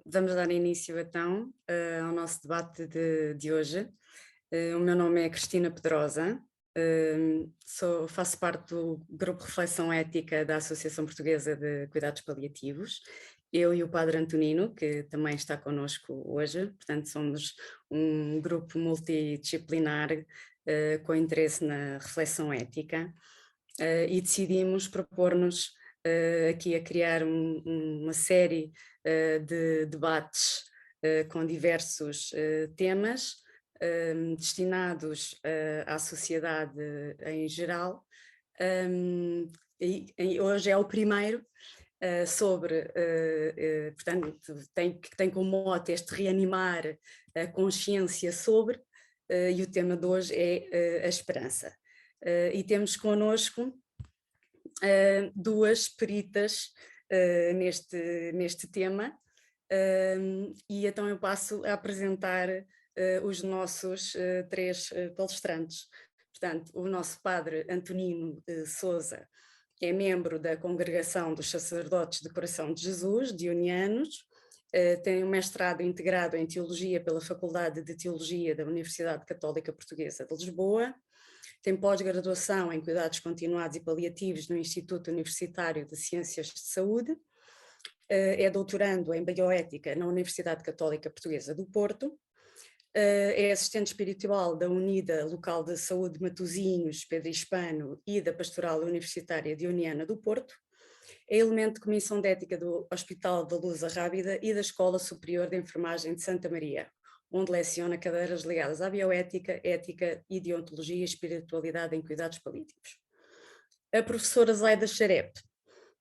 Vamos dar início então ao nosso debate de hoje. O meu nome é Cristina Pedrosa, faço parte do Grupo Reflexão Ética da Associação Portuguesa de Cuidados Paliativos. Eu e o Padre Antonino, que também está connosco hoje, portanto somos um grupo multidisciplinar com interesse na reflexão ética e decidimos propor-nos aqui a criar uma série de debates com diversos temas destinados à sociedade em geral. E hoje é o primeiro sobre, portanto, tem como mote este reanimar a consciência sobre, e o tema de hoje é a esperança. E temos connosco duas peritas neste tema, e então eu passo a apresentar os nossos três palestrantes. Portanto, o nosso padre Antonino Sousa é membro da Congregação dos Sacerdotes de Coração de Jesus, dionianos, tem um mestrado integrado em Teologia pela Faculdade de Teologia da Universidade Católica Portuguesa de Lisboa, tem pós-graduação em Cuidados Continuados e Paliativos no Instituto Universitário de Ciências de Saúde, é doutorando em Bioética na Universidade Católica Portuguesa do Porto, é assistente espiritual da Unida Local de Saúde Matosinhos, Pedro Hispano e da Pastoral Universitária Dioniana do Porto, é elemento de Comissão de Ética do Hospital da Luz Rábida e da Escola Superior de Enfermagem de Santa Maria, onde leciona cadeiras ligadas à bioética, ética e deontologia e espiritualidade em cuidados paliativos. A professora Zaida Xarepe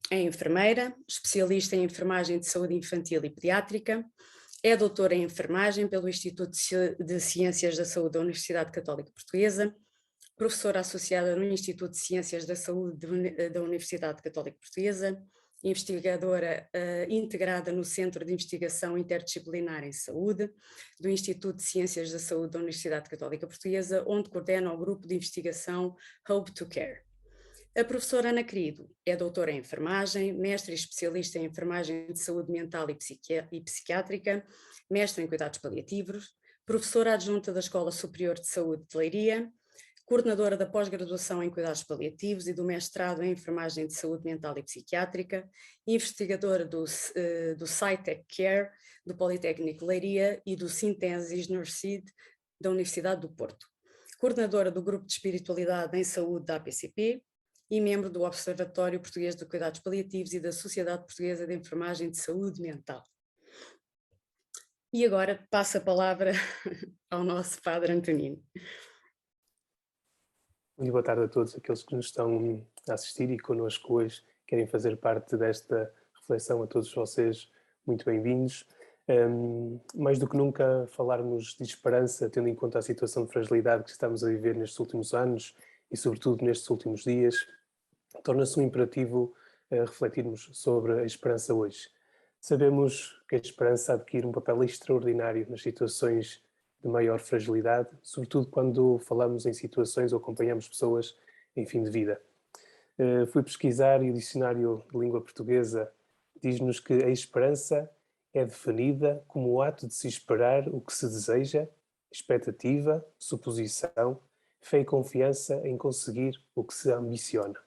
é enfermeira, especialista em enfermagem de saúde infantil e pediátrica, é doutora em enfermagem pelo Instituto de Ciências da Saúde da Universidade Católica Portuguesa, professora associada no Instituto de Ciências da Saúde da Universidade Católica Portuguesa, investigadora integrada no Centro de Investigação Interdisciplinar em Saúde, do Instituto de Ciências da Saúde da Universidade Católica Portuguesa, onde coordena o grupo de investigação Hope to Care. A professora Ana Querido é doutora em enfermagem, mestre e especialista em enfermagem de saúde mental e psiquiátrica, mestre em cuidados paliativos, professora adjunta da Escola Superior de Saúde de Leiria, coordenadora da pós-graduação em cuidados paliativos e do mestrado em enfermagem de saúde mental e psiquiátrica, investigadora do SciTech Care, do Politécnico de Leiria e do Synthesis NurseSeed da Universidade do Porto, coordenadora do Grupo de Espiritualidade em Saúde da APCP e membro do Observatório Português de Cuidados Paliativos e da Sociedade Portuguesa de Enfermagem de Saúde Mental. E agora passo a palavra ao nosso Padre Antonino. Muito boa tarde a todos aqueles que nos estão a assistir e connosco hoje querem fazer parte desta reflexão. A todos vocês, muito bem-vindos. Mais do que nunca falarmos de esperança, tendo em conta a situação de fragilidade que estamos a viver nestes últimos anos e sobretudo nestes últimos dias, torna-se um imperativo refletirmos sobre a esperança hoje. Sabemos que a esperança adquire um papel extraordinário nas situações de maior fragilidade, sobretudo quando falamos em situações ou acompanhamos pessoas em fim de vida. Fui pesquisar e o dicionário de língua portuguesa diz-nos que a esperança é definida como o ato de se esperar o que se deseja, expectativa, suposição, fé e confiança em conseguir o que se ambiciona.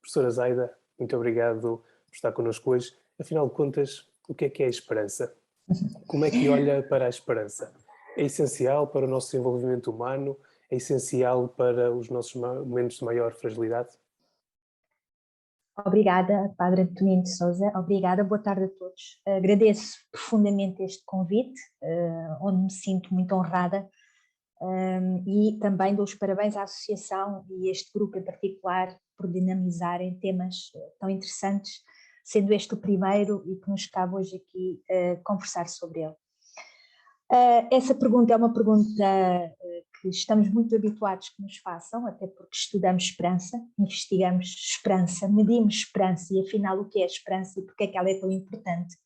Professora Zaida, muito obrigado por estar connosco hoje. Afinal de contas, o que é a esperança? Como é que olha para a esperança? É essencial para o nosso desenvolvimento humano? É essencial para os nossos momentos de maior fragilidade? Obrigada, Padre Antonino de Sousa. Obrigada, boa tarde a todos. Agradeço profundamente este convite, onde me sinto muito honrada, e também dou os parabéns à Associação e este grupo em particular por dinamizarem temas tão interessantes, sendo este o primeiro e que nos cabe hoje aqui conversar sobre ele. Essa pergunta é uma pergunta que estamos muito habituados que nos façam, até porque estudamos esperança, investigamos esperança, medimos esperança e afinal o que é esperança e porque é que ela é tão importante,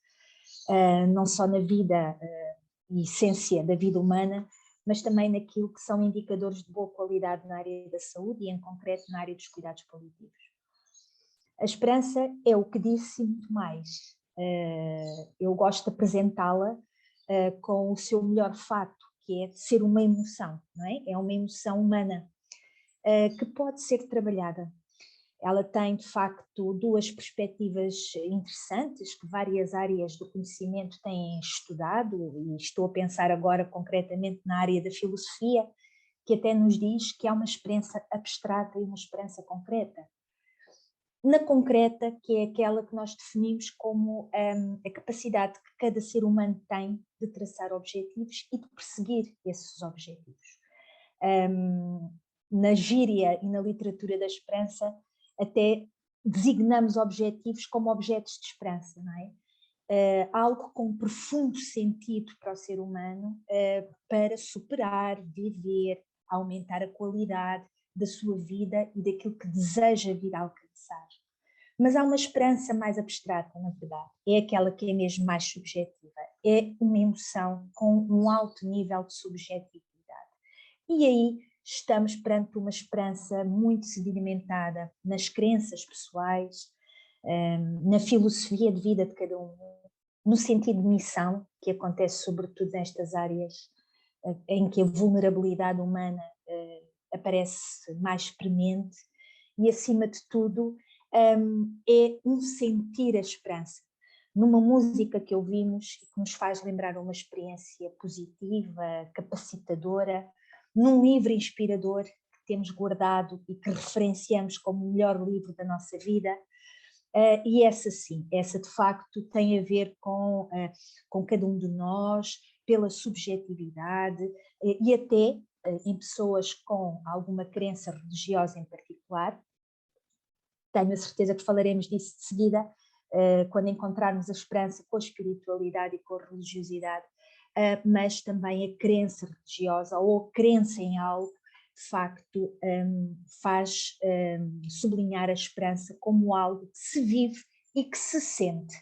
não só na vida e essência da vida humana, mas também naquilo que são indicadores de boa qualidade na área da saúde e em concreto na área dos cuidados paliativos. A esperança é o que disse e muito mais. Eu gosto de apresentá-la com o seu melhor fato, que é de ser uma emoção, não é? É uma emoção humana que pode ser trabalhada. Ela tem, de facto, duas perspectivas interessantes que várias áreas do conhecimento têm estudado, e estou a pensar agora concretamente na área da filosofia, que até nos diz que há uma experiência abstrata e uma experiência concreta. Na concreta, que é aquela que nós definimos como a capacidade que cada ser humano tem de traçar objetivos e de perseguir esses objetivos. Na gíria e na literatura da esperança, até designamos objetivos como objetos de esperança, não é? Algo com profundo sentido para o ser humano, para superar, viver, aumentar a qualidade da sua vida e daquilo que deseja vir a alcançar. Mas há uma esperança mais abstrata, na verdade, é aquela que é mesmo mais subjetiva, é uma emoção com um alto nível de subjetividade. E aí estamos perante uma esperança muito sedimentada nas crenças pessoais, na filosofia de vida de cada um, no sentido de missão, que acontece sobretudo nestas áreas em que a vulnerabilidade humana aparece mais premente, e acima de tudo é um sentir a esperança. Numa música que ouvimos e que nos faz lembrar uma experiência positiva, capacitadora, num livro inspirador que temos guardado e que referenciamos como o melhor livro da nossa vida, e essa sim, essa de facto tem a ver com cada um de nós, pela subjetividade e até em pessoas com alguma crença religiosa em particular. Tenho a certeza que falaremos disso de seguida, quando encontrarmos a esperança com a espiritualidade e com a religiosidade, mas também a crença religiosa ou a crença em algo, de facto, faz sublinhar a esperança como algo que se vive e que se sente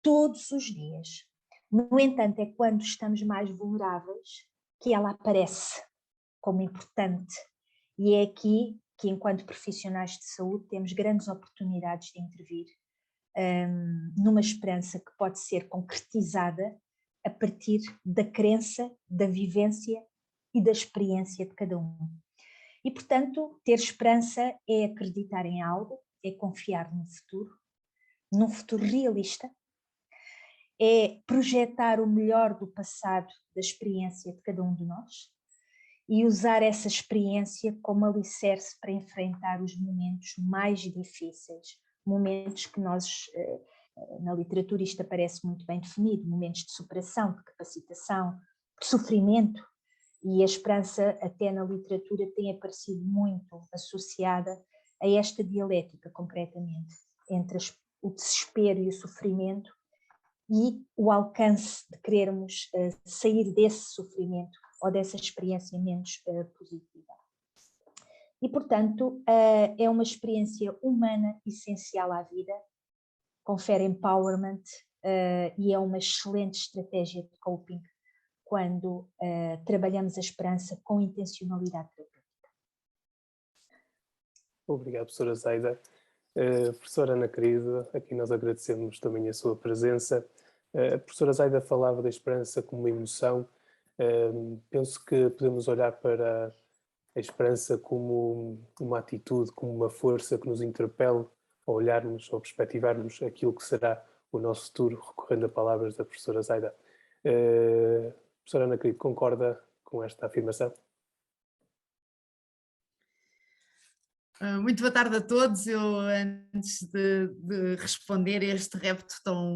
todos os dias. No entanto, é quando estamos mais vulneráveis que ela aparece como importante, e é aqui que, enquanto profissionais de saúde, temos grandes oportunidades de intervir numa esperança que pode ser concretizada a partir da crença, da vivência e da experiência de cada um. E, portanto, ter esperança é acreditar em algo, é confiar no futuro, num futuro realista, é projetar o melhor do passado, da experiência de cada um de nós, e usar essa experiência como alicerce para enfrentar os momentos mais difíceis, momentos que nós, na literatura isto aparece muito bem definido, momentos de superação, de capacitação, de sofrimento, e a esperança até na literatura tem aparecido muito associada a esta dialética, concretamente, entre o desespero e o sofrimento e o alcance de querermos sair desse sofrimento ou dessa experiência menos positiva. E, portanto, é uma experiência humana essencial à vida, confere empowerment e é uma excelente estratégia de coping quando trabalhamos a esperança com intencionalidade terapêutica. Obrigado, professora Zaida. Professora Ana querida, aqui nós agradecemos também a sua presença. A professora Zaida falava da esperança como uma emoção. Penso que podemos olhar para a esperança como uma atitude, como uma força que nos interpela a olharmos ou perspectivarmos aquilo que será o nosso futuro, recorrendo a palavras da professora Zaida. Professora Ana querida, concorda com esta afirmação? Muito boa tarde a todos. Eu, antes de responder a este repto tão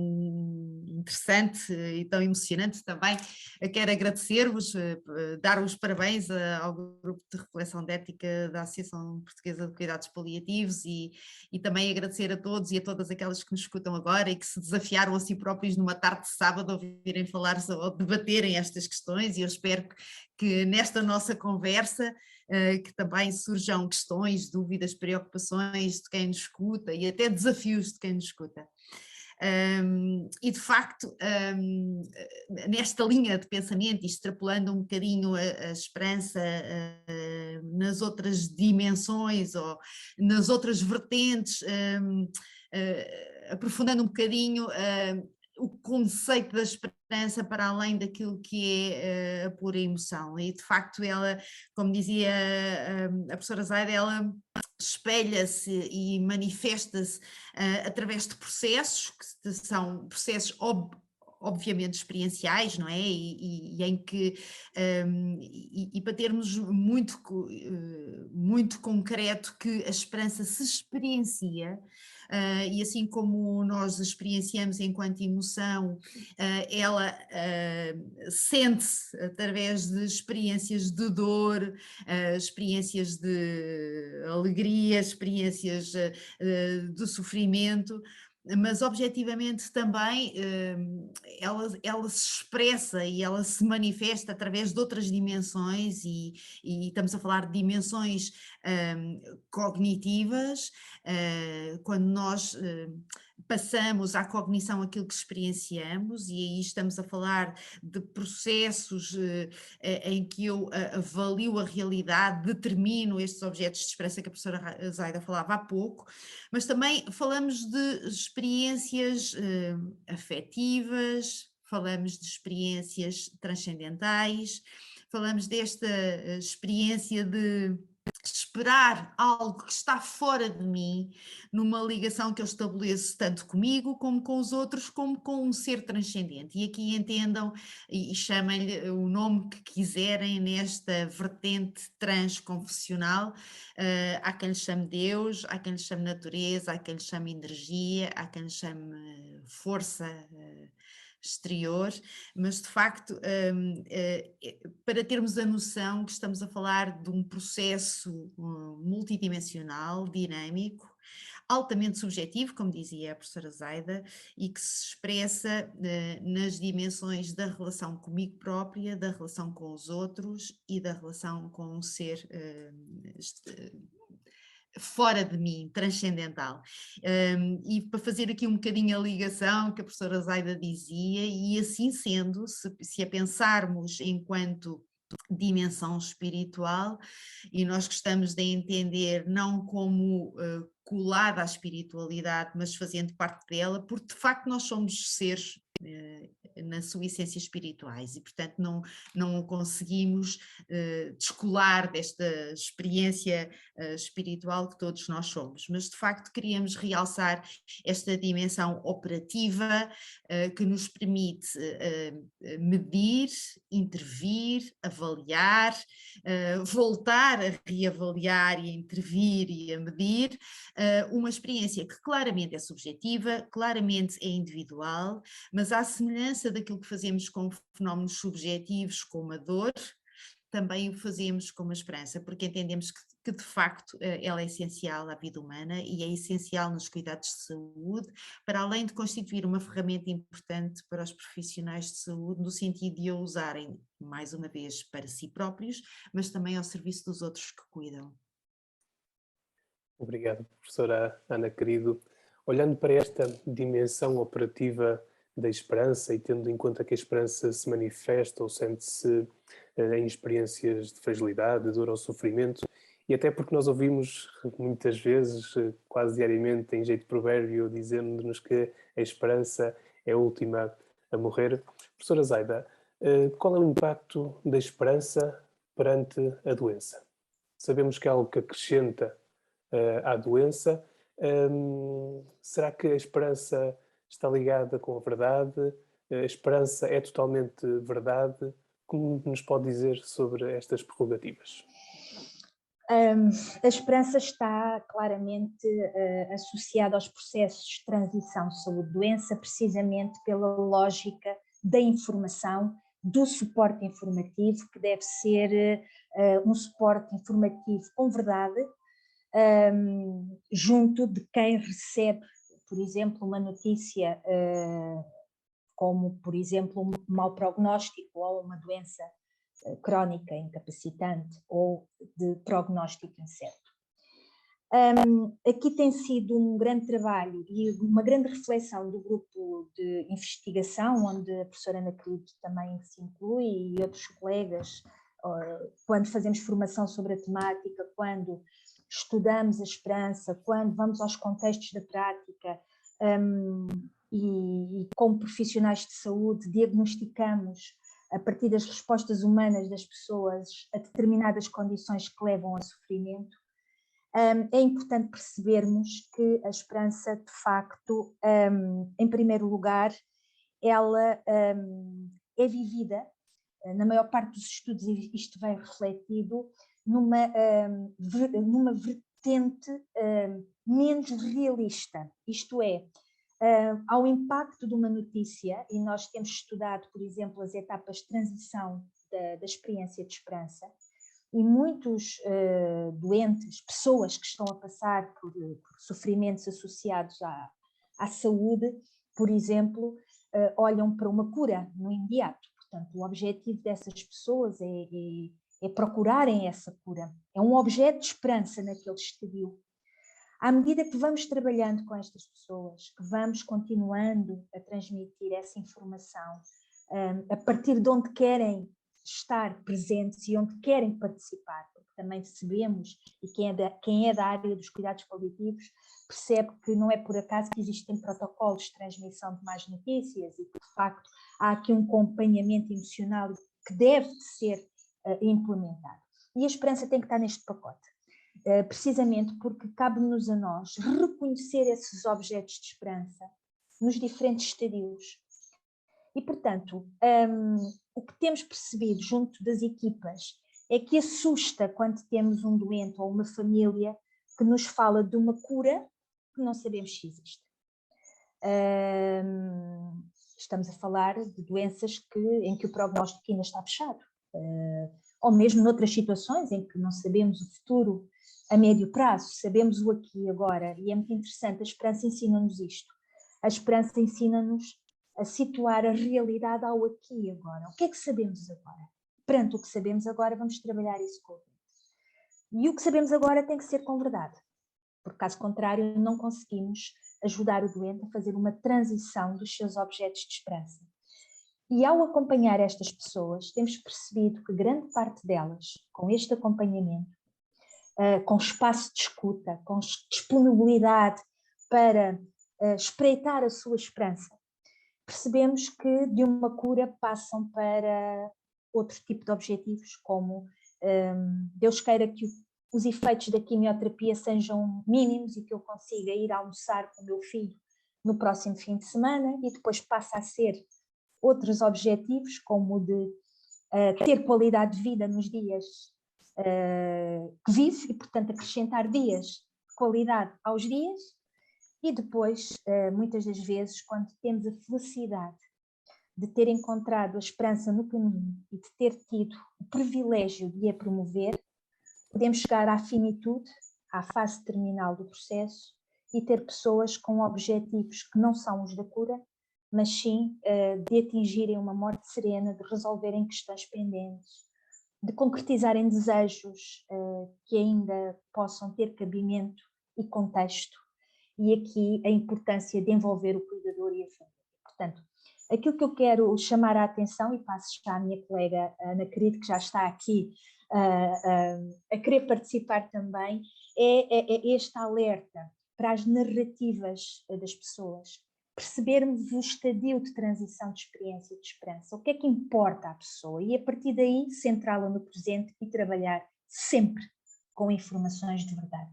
interessante e tão emocionante também, quero agradecer-vos, dar os parabéns ao Grupo de Reflexão de Ética da Associação Portuguesa de Cuidados Paliativos e também agradecer a todos e a todas aquelas que nos escutam agora e que se desafiaram a si próprios numa tarde de sábado a ouvirem falar ou debaterem estas questões, e eu espero que nesta nossa conversa que também surjam questões, dúvidas, preocupações de quem nos escuta e até desafios de quem nos escuta. E de facto, nesta linha de pensamento, extrapolando um bocadinho a esperança nas outras dimensões ou nas outras vertentes, aprofundando um bocadinho o conceito da esperança para além daquilo que é a pura emoção. E de facto ela, como dizia a professora Zaida, ela espelha-se e manifesta-se através de processos, que são processos obviamente experienciais, não é? E em que, e para termos muito concreto, que a esperança se experiencia, e assim como nós experienciamos enquanto emoção, ela sente-se através de experiências de dor, experiências de alegria, experiências de sofrimento, mas objetivamente também ela se expressa e ela se manifesta através de outras dimensões, e estamos a falar de dimensões cognitivas, quando nós passamos à cognição aquilo que experienciamos, e aí estamos a falar de processos em que eu avalio a realidade, determino estes objetos de esperança que a professora Zaida falava há pouco, mas também falamos de experiências afetivas, falamos de experiências transcendentais, falamos desta experiência de esperar algo que está fora de mim, numa ligação que eu estabeleço tanto comigo como com os outros, como com um ser transcendente. E aqui entendam e chamem-lhe o nome que quiserem nesta vertente transconfessional. Há quem lhe chame Deus, há quem lhe chame natureza, há quem lhe chame energia, há quem lhe chame força exterior, mas de facto para termos a noção que estamos a falar de um processo multidimensional, dinâmico, altamente subjetivo, como dizia a professora Zaida, e que se expressa nas dimensões da relação comigo própria, da relação com os outros e da relação com um ser fora de mim, transcendental. E para fazer aqui um bocadinho a ligação que a professora Zaida dizia, e assim sendo, se a pensarmos enquanto dimensão espiritual, e nós gostamos de entender não como colada à espiritualidade, mas fazendo parte dela, porque de facto nós somos seres na sua essência espirituais, e portanto não conseguimos descolar desta experiência espiritual que todos nós somos, mas de facto queríamos realçar esta dimensão operativa que nos permite medir, intervir, avaliar, voltar a reavaliar e a intervir e a medir, uma experiência que claramente é subjetiva, claramente é individual, mas à semelhança daquilo que fazemos com fenómenos subjetivos como a dor, também o fazemos com a esperança, porque entendemos que de facto ela é essencial à vida humana e é essencial nos cuidados de saúde, para além de constituir uma ferramenta importante para os profissionais de saúde, no sentido de a usarem, mais uma vez, para si próprios, mas também ao serviço dos outros que cuidam. Obrigado, professora Ana Querido. Olhando para esta dimensão operativa da esperança e tendo em conta que a esperança se manifesta ou sente-se em experiências de fragilidade, de dor ou sofrimento, e até porque nós ouvimos muitas vezes, quase diariamente, em jeito de provérbio, dizendo-nos que a esperança é a última a morrer. Professora Zaida, qual é o impacto da esperança perante a doença? Sabemos que é algo que acrescenta à doença. Será que a esperança está ligada com a verdade? A esperança é totalmente verdade? Como nos pode dizer sobre estas prerrogativas? A esperança está claramente associada aos processos de transição saúde-doença, precisamente pela lógica da informação, do suporte informativo, que deve ser um suporte informativo com verdade, junto de quem recebe, por exemplo, uma notícia como, por exemplo, um mau prognóstico ou uma doença crónica, incapacitante ou de prognóstico incerto. Aqui tem sido um grande trabalho e uma grande reflexão do grupo de investigação, onde a professora Ana Querido também se inclui e outros colegas, quando fazemos formação sobre a temática, quando estudamos a esperança, quando vamos aos contextos da prática, e como profissionais de saúde diagnosticamos a partir das respostas humanas das pessoas a determinadas condições que levam a sofrimento, é importante percebermos que a esperança, de facto, em primeiro lugar, ela é vivida, na maior parte dos estudos isto vem refletido, numa vertente menos realista, isto é, ao impacto de uma notícia, e nós temos estudado, por exemplo, as etapas de transição da experiência de esperança, e muitos doentes, pessoas que estão a passar por sofrimentos associados à saúde, por exemplo, olham para uma cura no imediato. Portanto, o objetivo dessas pessoas é procurarem essa cura. É um objeto de esperança naquele estadio. À medida que vamos trabalhando com estas pessoas, que vamos continuando a transmitir essa informação, a partir de onde querem estar presentes e onde querem participar, porque também sabemos, e quem é da área dos cuidados paliativos percebe que não é por acaso que existem protocolos de transmissão de más notícias e que, de facto, há aqui um acompanhamento emocional que deve ser implementado. E a esperança tem que estar neste pacote. Precisamente porque cabe-nos a nós reconhecer esses objetos de esperança nos diferentes estadios. E, portanto, o que temos percebido junto das equipas é que assusta quando temos um doente ou uma família que nos fala de uma cura que não sabemos se existe. Estamos a falar de doenças em que o prognóstico ainda está fechado. Ou mesmo noutras situações em que não sabemos o futuro a médio prazo, sabemos o aqui e agora, e é muito interessante, a esperança ensina-nos isto. A esperança ensina-nos a situar a realidade ao aqui e agora. O que é que sabemos agora? Perante o que sabemos agora, vamos trabalhar isso com o doente. E o que sabemos agora tem que ser com verdade, porque caso contrário não conseguimos ajudar o doente a fazer uma transição dos seus objetos de esperança. E ao acompanhar estas pessoas, temos percebido que grande parte delas, com este acompanhamento, com espaço de escuta, com disponibilidade para espreitar a sua esperança, percebemos que de uma cura passam para outro tipo de objetivos, como Deus queira que os efeitos da quimioterapia sejam mínimos e que eu consiga ir almoçar com o meu filho no próximo fim de semana, e depois passa a ser outros objetivos, como o de ter qualidade de vida nos dias que vive e, portanto, acrescentar dias de qualidade aos dias. E depois, muitas das vezes, quando temos a felicidade de ter encontrado a esperança no caminho e de ter tido o privilégio de a promover, podemos chegar à finitude, à fase terminal do processo, e ter pessoas com objetivos que não são os da cura, mas sim de atingirem uma morte serena, de resolverem questões pendentes, de concretizarem desejos que ainda possam ter cabimento e contexto, e aqui a importância de envolver o cuidador e a família. Portanto, aquilo que eu quero chamar a atenção, e passo já à minha colega Ana Querido, que já está aqui a querer participar também, é este alerta para as narrativas das pessoas, percebermos o estadio de transição de experiência e de esperança, o que é que importa à pessoa, e a partir daí centrá-la no presente e trabalhar sempre com informações de verdade.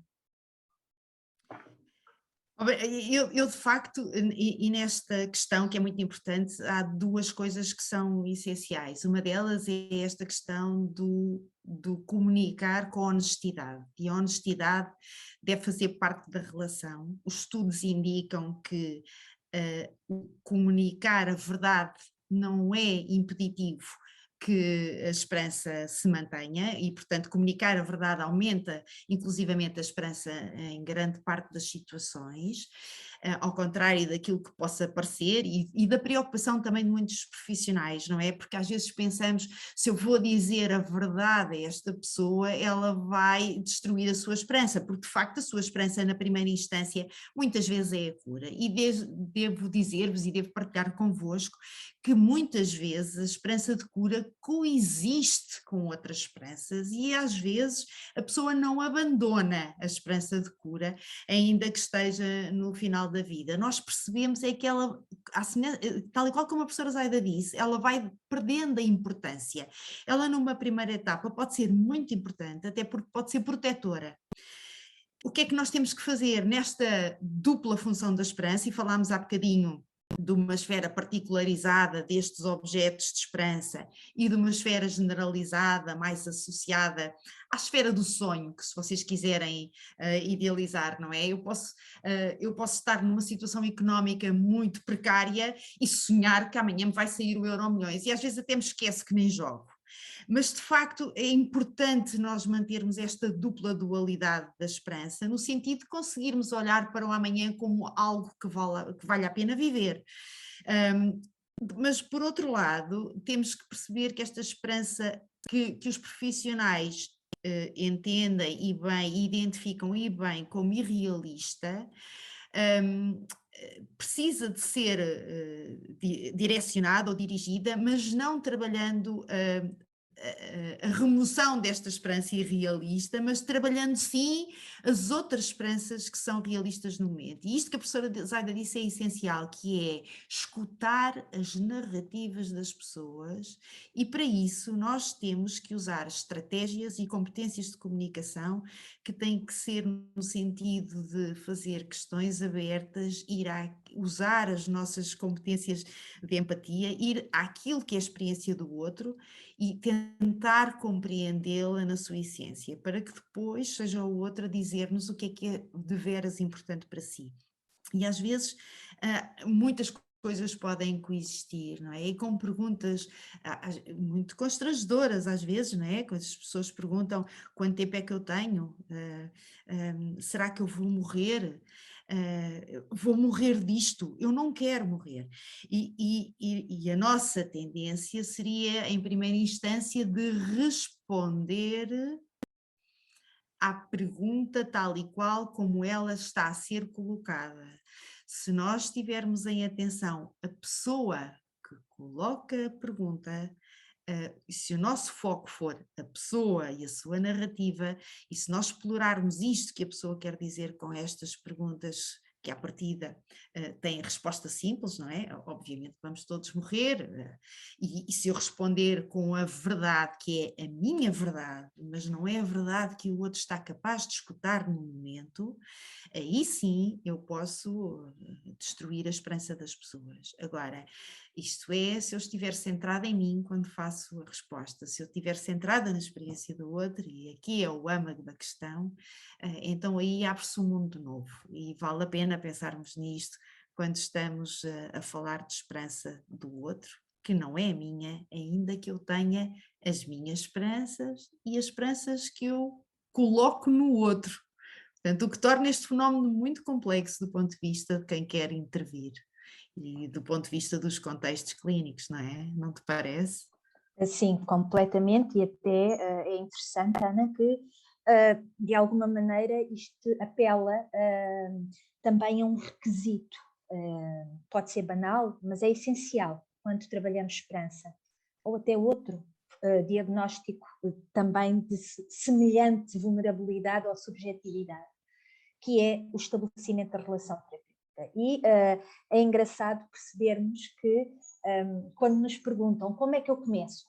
Eu de facto, e nesta questão que é muito importante, há duas coisas que são essenciais. Uma delas é esta questão do comunicar com honestidade, e a honestidade deve fazer parte da relação. Os estudos indicam que comunicar a verdade não é impeditivo que a esperança se mantenha, e, portanto, comunicar a verdade aumenta inclusivamente a esperança em grande parte das situações, ao contrário daquilo que possa parecer, e da preocupação também de muitos profissionais, não é? Porque às vezes pensamos, se eu vou dizer a verdade a esta pessoa, ela vai destruir a sua esperança, porque de facto a sua esperança na primeira instância muitas vezes é a cura, e devo dizer-vos e devo partilhar convosco que muitas vezes a esperança de cura coexiste com outras esperanças, e às vezes a pessoa não abandona a esperança de cura, ainda que esteja no final da vida, nós percebemos é que ela, tal e qual como a professora Zaida disse, ela vai perdendo a importância. Ela numa primeira etapa pode ser muito importante, até porque pode ser protetora. O que é que nós temos que fazer nesta dupla função da esperança, e falámos há bocadinho de uma esfera particularizada destes objetos de esperança e de uma esfera generalizada, mais associada à esfera do sonho, que se vocês quiserem idealizar, não é? Eu posso estar numa situação económica muito precária e sonhar que amanhã me vai sair o Euromilhões, e às vezes até me esqueço que nem jogo. Mas, de facto, é importante nós mantermos esta dupla dualidade da esperança, no sentido de conseguirmos olhar para o amanhã como algo que vale a pena viver. Mas, por outro lado, temos que perceber que esta esperança que os profissionais entendem e bem, identificam e bem como irrealista, precisa de ser direcionada ou dirigida, mas não trabalhando a remoção desta esperança irrealista, mas trabalhando sim as outras esperanças que são realistas no momento. E isto que a professora Zaida disse é essencial, que é escutar as narrativas das pessoas, e para isso nós temos que usar estratégias e competências de comunicação que têm que ser no sentido de fazer questões abertas, usar as nossas competências de empatia, ir àquilo que é a experiência do outro e tentar compreendê-la na sua essência, para que depois seja o outro a dizer-nos o que é de veras importante para si. E às vezes muitas coisas podem coexistir, não é? E com perguntas muito constrangedoras às vezes, não é? Quando as pessoas perguntam quanto tempo é que eu tenho, será que eu vou morrer? Vou morrer disto, eu não quero morrer. E a nossa tendência seria, em primeira instância, de responder à pergunta tal e qual como ela está a ser colocada. Se nós tivermos em atenção a pessoa que coloca a pergunta, se o nosso foco for a pessoa e a sua narrativa, e se nós explorarmos isto que a pessoa quer dizer com estas perguntas, que à partida têm resposta simples, não é? Obviamente vamos todos morrer, e se eu responder com a verdade, que é a minha verdade, mas não é a verdade que o outro está capaz de escutar no momento, aí sim eu posso destruir a esperança das pessoas. Agora, isto é, se eu estiver centrada em mim quando faço a resposta, se eu estiver centrada na experiência do outro, e aqui é o âmago da questão, então aí abre-se um mundo novo, e vale a pena pensarmos nisto quando estamos a falar de esperança do outro, que não é a minha, ainda que eu tenha as minhas esperanças e as esperanças que eu coloco no outro. Portanto, o que torna este fenómeno muito complexo do ponto de vista de quem quer intervir e do ponto de vista dos contextos clínicos, não é? Não te parece? Sim, completamente, e até é interessante, Ana, que de alguma maneira isto apela também a um requisito, pode ser banal, mas é essencial quando trabalhamos esperança, ou até outro diagnóstico também de semelhante vulnerabilidade ou subjetividade, que é o estabelecimento da relação terapêutica. E é engraçado percebermos que quando nos perguntam como é que eu começo,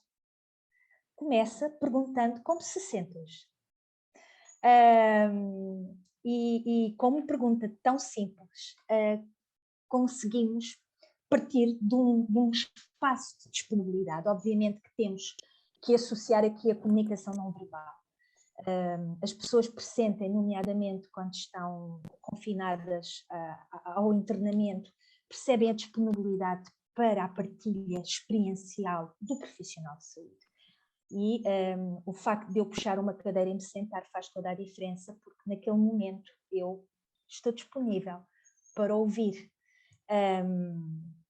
começa perguntando como se sente hoje. E como pergunta tão simples, conseguimos partir de um espaço de disponibilidade. Obviamente que temos que associar aqui a comunicação não verbal. As pessoas pressentem, nomeadamente quando estão confinadas ao internamento, percebem a disponibilidade para a partilha experiencial do profissional de saúde. E o facto de eu puxar uma cadeira e me sentar faz toda a diferença, porque naquele momento eu estou disponível para ouvir.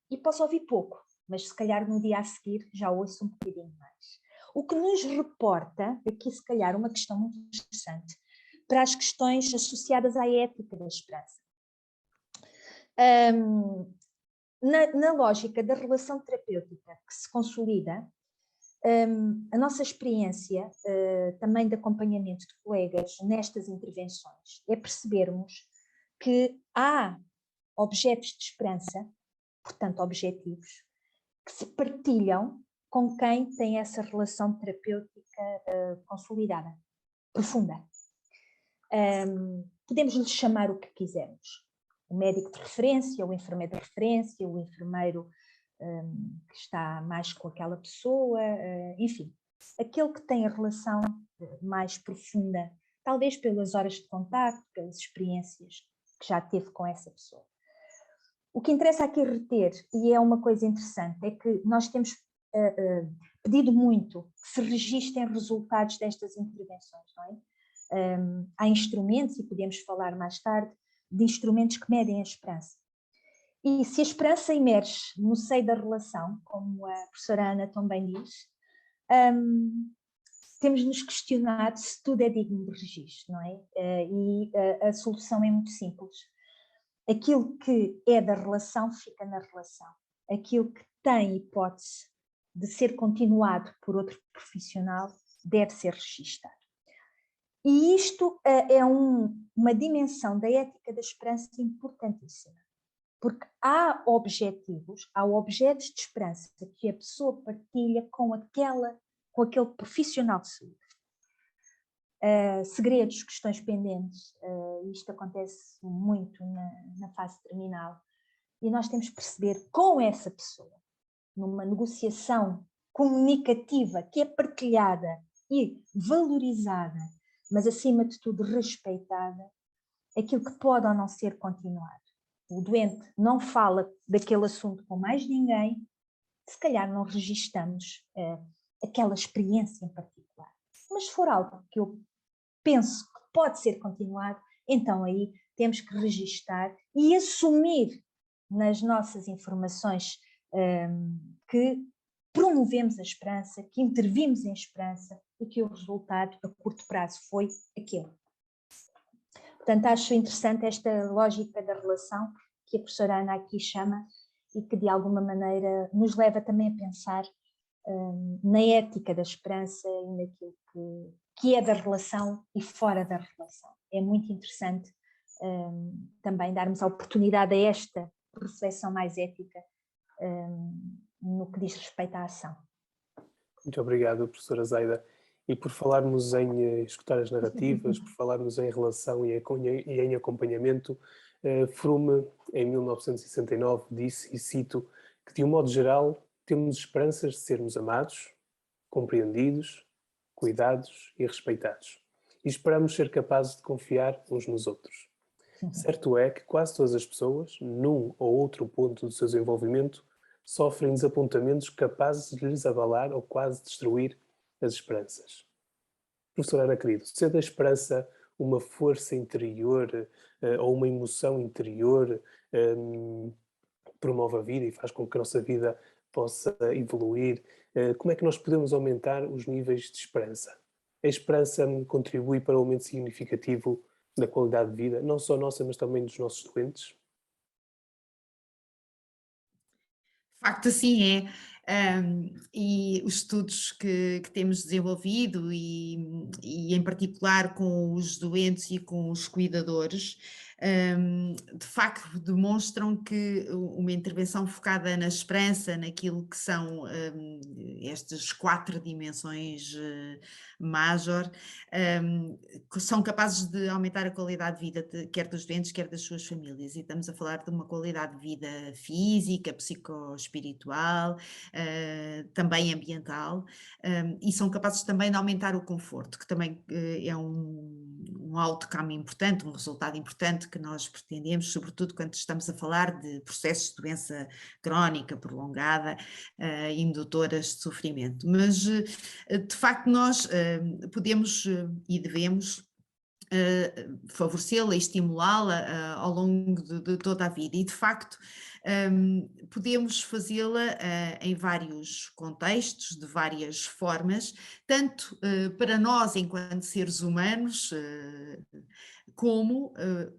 E posso ouvir pouco, mas se calhar no dia a seguir já ouço um bocadinho mais. O que nos reporta, aqui se calhar uma questão muito interessante, para as questões associadas à ética da esperança. Na lógica da relação terapêutica que se consolida, a nossa experiência também de acompanhamento de colegas nestas intervenções é percebermos que há objetos de esperança, portanto objetivos, que se partilham com quem tem essa relação terapêutica consolidada, profunda. Podemos lhe chamar o que quisermos. O médico de referência, o enfermeiro de referência, o enfermeiro que está mais com aquela pessoa, enfim, aquele que tem a relação mais profunda, talvez pelas horas de contacto, pelas experiências que já teve com essa pessoa. O que interessa aqui reter, e é uma coisa interessante, é que nós temos pedido muito que se registrem resultados destas intervenções, não é? Há instrumentos, e podemos falar mais tarde, de instrumentos que medem a esperança. E se a esperança emerge no seio da relação, como a professora Ana também diz, temos nos questionado se tudo é digno de registro, não é? E a solução é muito simples. Aquilo que é da relação fica na relação. Aquilo que tem hipótese de ser continuado por outro profissional deve ser registado. E isto é uma dimensão da ética da esperança importantíssima, porque há objetos de esperança que a pessoa partilha com aquele profissional de saúde. Segredos, questões pendentes, isto acontece muito na fase terminal, e nós temos que perceber com essa pessoa, numa negociação comunicativa que é partilhada e valorizada, mas acima de tudo respeitada, aquilo que pode ou não ser continuado. O doente não fala daquele assunto com mais ninguém, se calhar não registamos aquela experiência em particular. Mas se for algo que eu penso que pode ser continuado, então aí temos que registar e assumir nas nossas informações que promovemos a esperança, que intervimos em esperança e que o resultado a curto prazo foi aquele. Portanto, acho interessante esta lógica da relação que a professora Ana aqui chama e que de alguma maneira nos leva também a pensar na ética da esperança e naquilo que é da relação e fora da relação. É muito interessante também darmos a oportunidade a esta reflexão mais ética no que diz respeito à ação. Muito obrigado, professora Zaida. E por falarmos em escutar as narrativas, por falarmos em relação e em acompanhamento, Froome, em 1969, disse, e cito, que de um modo geral temos esperanças de sermos amados, compreendidos, cuidados e respeitados. E esperamos ser capazes de confiar uns nos outros. Certo é que quase todas as pessoas, num ou outro ponto do seu desenvolvimento, sofrem desapontamentos capazes de lhes abalar ou quase destruir as esperanças. Professor Ana querido, sendo a esperança uma força interior ou uma emoção interior promove a vida e faz com que a nossa vida possa evoluir, como é que nós podemos aumentar os níveis de esperança? A esperança contribui para um aumento significativo da qualidade de vida, não só nossa, mas também dos nossos doentes? De facto, assim é. E os estudos que temos desenvolvido e em particular com os doentes e com os cuidadores, de facto demonstram que uma intervenção focada na esperança, naquilo que são estas 4 dimensões major, são capazes de aumentar a qualidade de vida quer dos doentes, quer das suas famílias. E estamos a falar de uma qualidade de vida física, psicoespiritual, também ambiental, e são capazes também de aumentar o conforto, que também é um outcome importante, um resultado importante que nós pretendemos, sobretudo quando estamos a falar de processos de doença crónica, prolongada, indutoras de sofrimento. Mas, de facto, nós podemos e devemos favorecê-la e estimulá-la ao longo de toda a vida, e de facto podemos fazê-la em vários contextos, de várias formas, tanto para nós enquanto seres humanos, como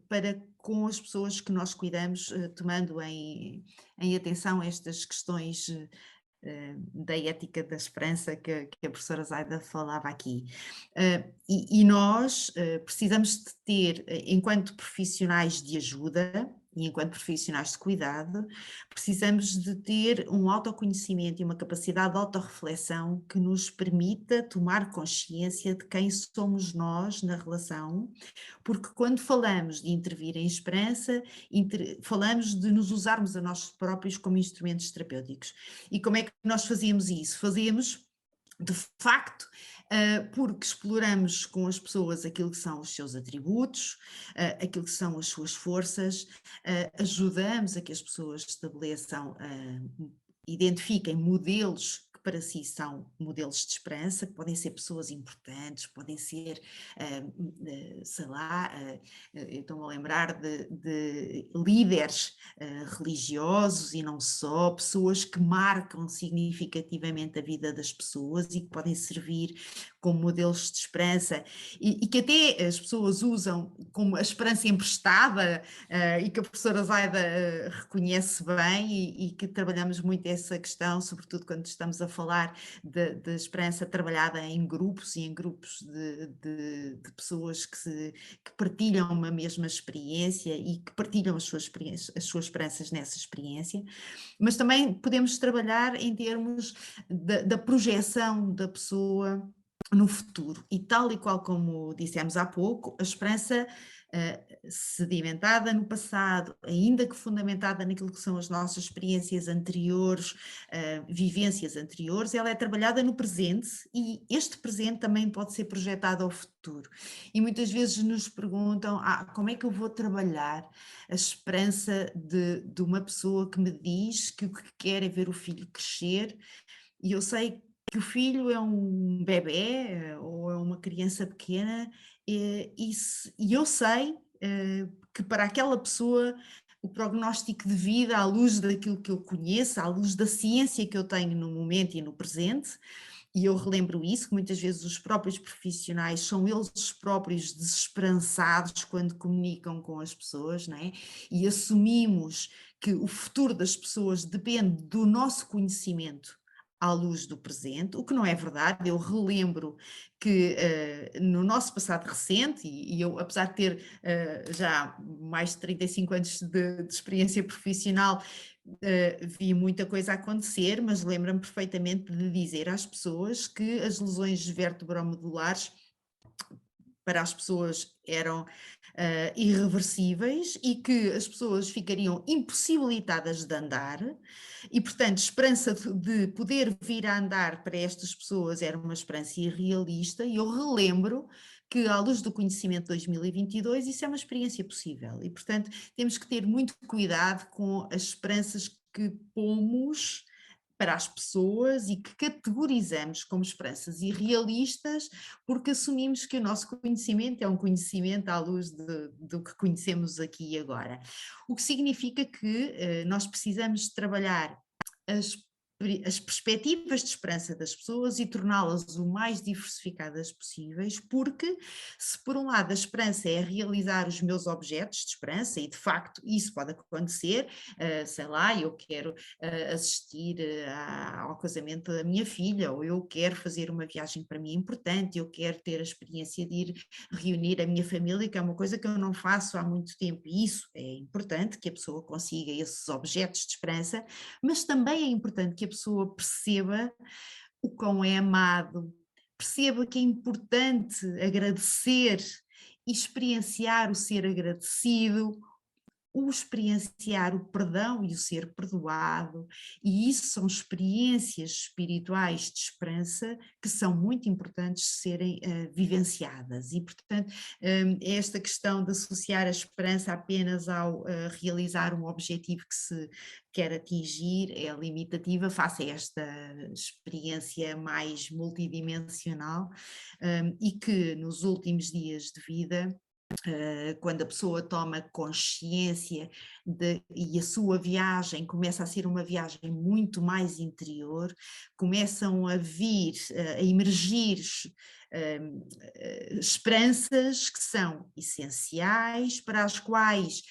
para com as pessoas que nós cuidamos, tomando em atenção estas questões da ética da esperança que a professora Zaida falava aqui. E nós precisamos de ter, enquanto profissionais de ajuda, e enquanto profissionais de cuidado, precisamos de ter um autoconhecimento e uma capacidade de autorreflexão que nos permita tomar consciência de quem somos nós na relação, porque quando falamos de intervir em esperança, falamos de nos usarmos a nós próprios como instrumentos terapêuticos. E como é que nós fazíamos isso? Fazíamos, de facto, porque exploramos com as pessoas aquilo que são os seus atributos, aquilo que são as suas forças, ajudamos a que as pessoas estabeleçam, identifiquem modelos que para si são modelos de esperança, que podem ser pessoas importantes, podem ser, sei lá, eu estou-me a lembrar de líderes religiosos e não só, pessoas que marcam significativamente a vida das pessoas e que podem servir como modelos de esperança e que até as pessoas usam como a esperança emprestada e que a professora Zaida reconhece bem e que trabalhamos muito essa questão, sobretudo quando estamos a falar de esperança trabalhada em grupos e em grupos de pessoas que partilham uma mesma experiência e que partilham as suas esperanças nessa experiência, mas também podemos trabalhar em termos da projeção da pessoa no futuro, e tal e qual como dissemos há pouco, a esperança sedimentada no passado, ainda que fundamentada naquilo que são as nossas experiências anteriores, vivências anteriores, ela é trabalhada no presente e este presente também pode ser projetado ao futuro. E muitas vezes nos perguntam, como é que eu vou trabalhar a esperança de uma pessoa que me diz que o que quer é ver o filho crescer, e eu sei que o filho é um bebé ou é uma criança pequena e eu sei que para aquela pessoa o prognóstico de vida, à luz daquilo que eu conheço, à luz da ciência que eu tenho no momento e no presente, e eu relembro isso, que muitas vezes os próprios profissionais são eles próprios desesperançados quando comunicam com as pessoas, não é? E assumimos que o futuro das pessoas depende do nosso conhecimento à luz do presente, o que não é verdade. Eu relembro que no nosso passado recente, e eu apesar de ter já mais de 35 anos de experiência profissional, vi muita coisa acontecer, mas lembro-me perfeitamente de dizer às pessoas que as lesões vertebromodulares para as pessoas eram irreversíveis e que as pessoas ficariam impossibilitadas de andar e, portanto, esperança de poder vir a andar para estas pessoas era uma esperança irrealista, e eu relembro que, à luz do conhecimento de 2022, isso é uma experiência possível e, portanto, temos que ter muito cuidado com as esperanças que pomos para as pessoas e que categorizamos como esperanças irrealistas, porque assumimos que o nosso conhecimento é um conhecimento à luz do que conhecemos aqui e agora. O que significa que nós precisamos trabalhar as perspectivas de esperança das pessoas e torná-las o mais diversificadas possíveis, porque se por um lado a esperança é realizar os meus objetos de esperança, e de facto isso pode acontecer, sei lá, eu quero assistir ao casamento da minha filha, ou eu quero fazer uma viagem para mim importante, eu quero ter a experiência de ir reunir a minha família, que é uma coisa que eu não faço há muito tempo, e isso é importante que a pessoa consiga esses objetos de esperança, mas também é importante que a pessoa perceba o quão é amado, perceba que é importante agradecer e experienciar o ser agradecido, o experienciar o perdão e o ser perdoado, e isso são experiências espirituais de esperança que são muito importantes de serem vivenciadas, e portanto esta questão de associar a esperança apenas ao realizar um objetivo que se quer atingir é limitativa face a esta experiência mais multidimensional e que nos últimos dias de vida, quando a pessoa toma consciência e a sua viagem começa a ser uma viagem muito mais interior, começam a vir, a emergir esperanças que são essenciais, para as quais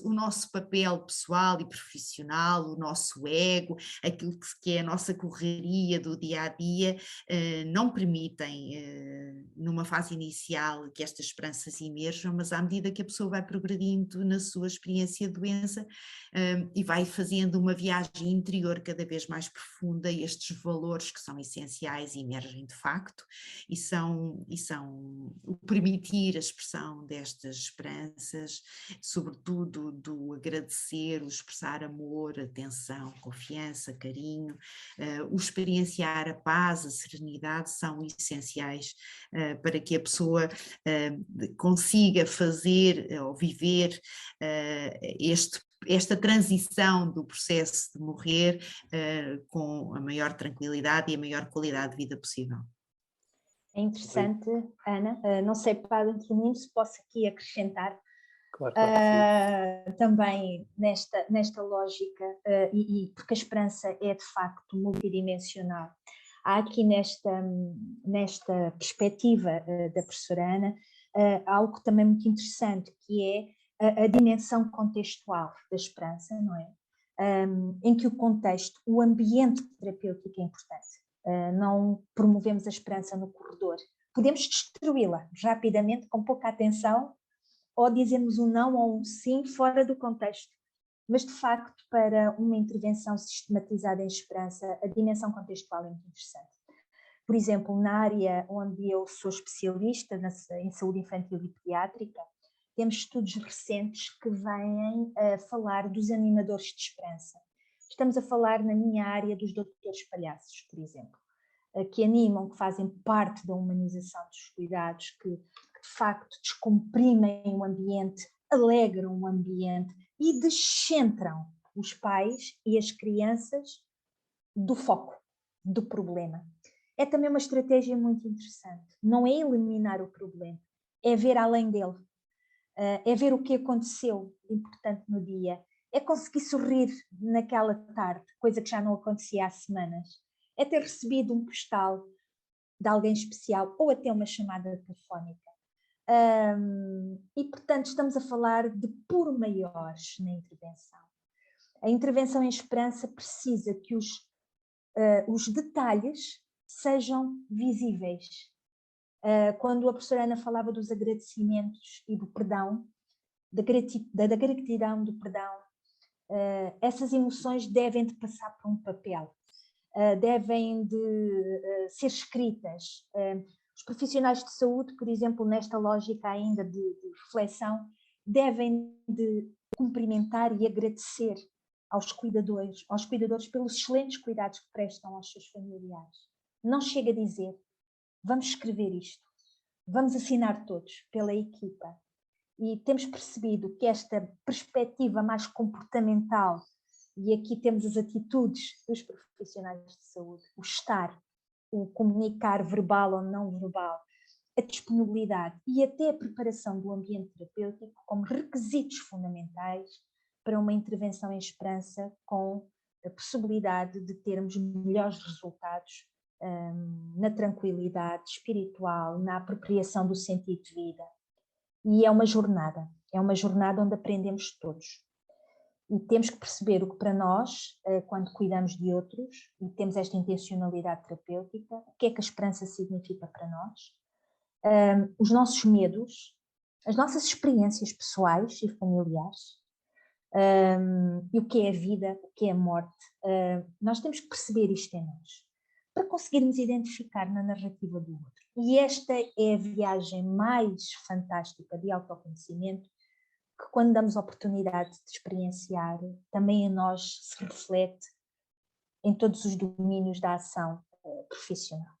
o nosso papel pessoal e profissional, o nosso ego, aquilo que é a nossa correria do dia a dia, não permitem, numa fase inicial, que estas esperanças emerjam, mas à medida que a pessoa vai progredindo na sua experiência de doença e vai fazendo uma viagem interior cada vez mais profunda, estes valores que são essenciais emergem de facto e são o permitir a expressão destas esperanças, sobretudo do agradecer, o expressar amor, atenção, confiança, carinho, o experienciar a paz, a serenidade, são essenciais para que a pessoa consiga fazer ou viver esta transição do processo de morrer com a maior tranquilidade e a maior qualidade de vida possível. É interessante, Ana, não sei, Padre Antonino, se posso aqui acrescentar. Claro que também nesta lógica, e porque a esperança é de facto multidimensional. Há aqui nesta perspectiva da professora Ana algo também muito interessante, que é a dimensão contextual da esperança, não é? Em que o contexto, o ambiente terapêutico é importante. Não promovemos a esperança no corredor. Podemos destruí-la rapidamente, com pouca atenção, ou dizermos um não ou um sim fora do contexto. Mas, de facto, para uma intervenção sistematizada em esperança, a dimensão contextual é muito interessante. Por exemplo, na área onde eu sou especialista, em saúde infantil e pediátrica, temos estudos recentes que vêm a falar dos animadores de esperança. Estamos a falar na minha área dos doutores palhaços, por exemplo, que animam, que fazem parte da humanização dos cuidados, que de facto descomprimem o ambiente, alegram o ambiente e descentram os pais e as crianças do foco, do problema. É também uma estratégia muito interessante. Não é eliminar o problema, é ver além dele, é ver o que aconteceu importante no dia, é conseguir sorrir naquela tarde, coisa que já não acontecia há semanas, é ter recebido um postal de alguém especial ou até uma chamada telefónica. E, portanto, estamos a falar de por maiores na intervenção. A intervenção em esperança precisa que os detalhes sejam visíveis. Quando a professora Ana falava dos agradecimentos e do perdão, da gratidão, do perdão, essas emoções devem de passar por um papel, devem de ser escritas. Os profissionais de saúde, por exemplo, nesta lógica ainda de reflexão, devem de cumprimentar e agradecer aos cuidadores pelos excelentes cuidados que prestam aos seus familiares. Não chega a dizer, vamos escrever isto, vamos assinar todos pela equipa. E temos percebido que esta perspectiva mais comportamental, e aqui temos as atitudes dos profissionais de saúde, o estar, o comunicar verbal ou não verbal, a disponibilidade e até a preparação do ambiente terapêutico como requisitos fundamentais para uma intervenção em esperança, com a possibilidade de termos melhores resultados na tranquilidade espiritual, na apropriação do sentido de vida. E é uma jornada onde aprendemos todos. E temos que perceber o que para nós, quando cuidamos de outros, e temos esta intencionalidade terapêutica, o que é que a esperança significa para nós, os nossos medos, as nossas experiências pessoais e familiares, e o que é a vida, o que é a morte. Nós temos que perceber isto em nós, para conseguirmos identificar na narrativa do outro. E esta é a viagem mais fantástica de autoconhecimento, que quando damos a oportunidade de experienciar, também em nós se reflete em todos os domínios da ação profissional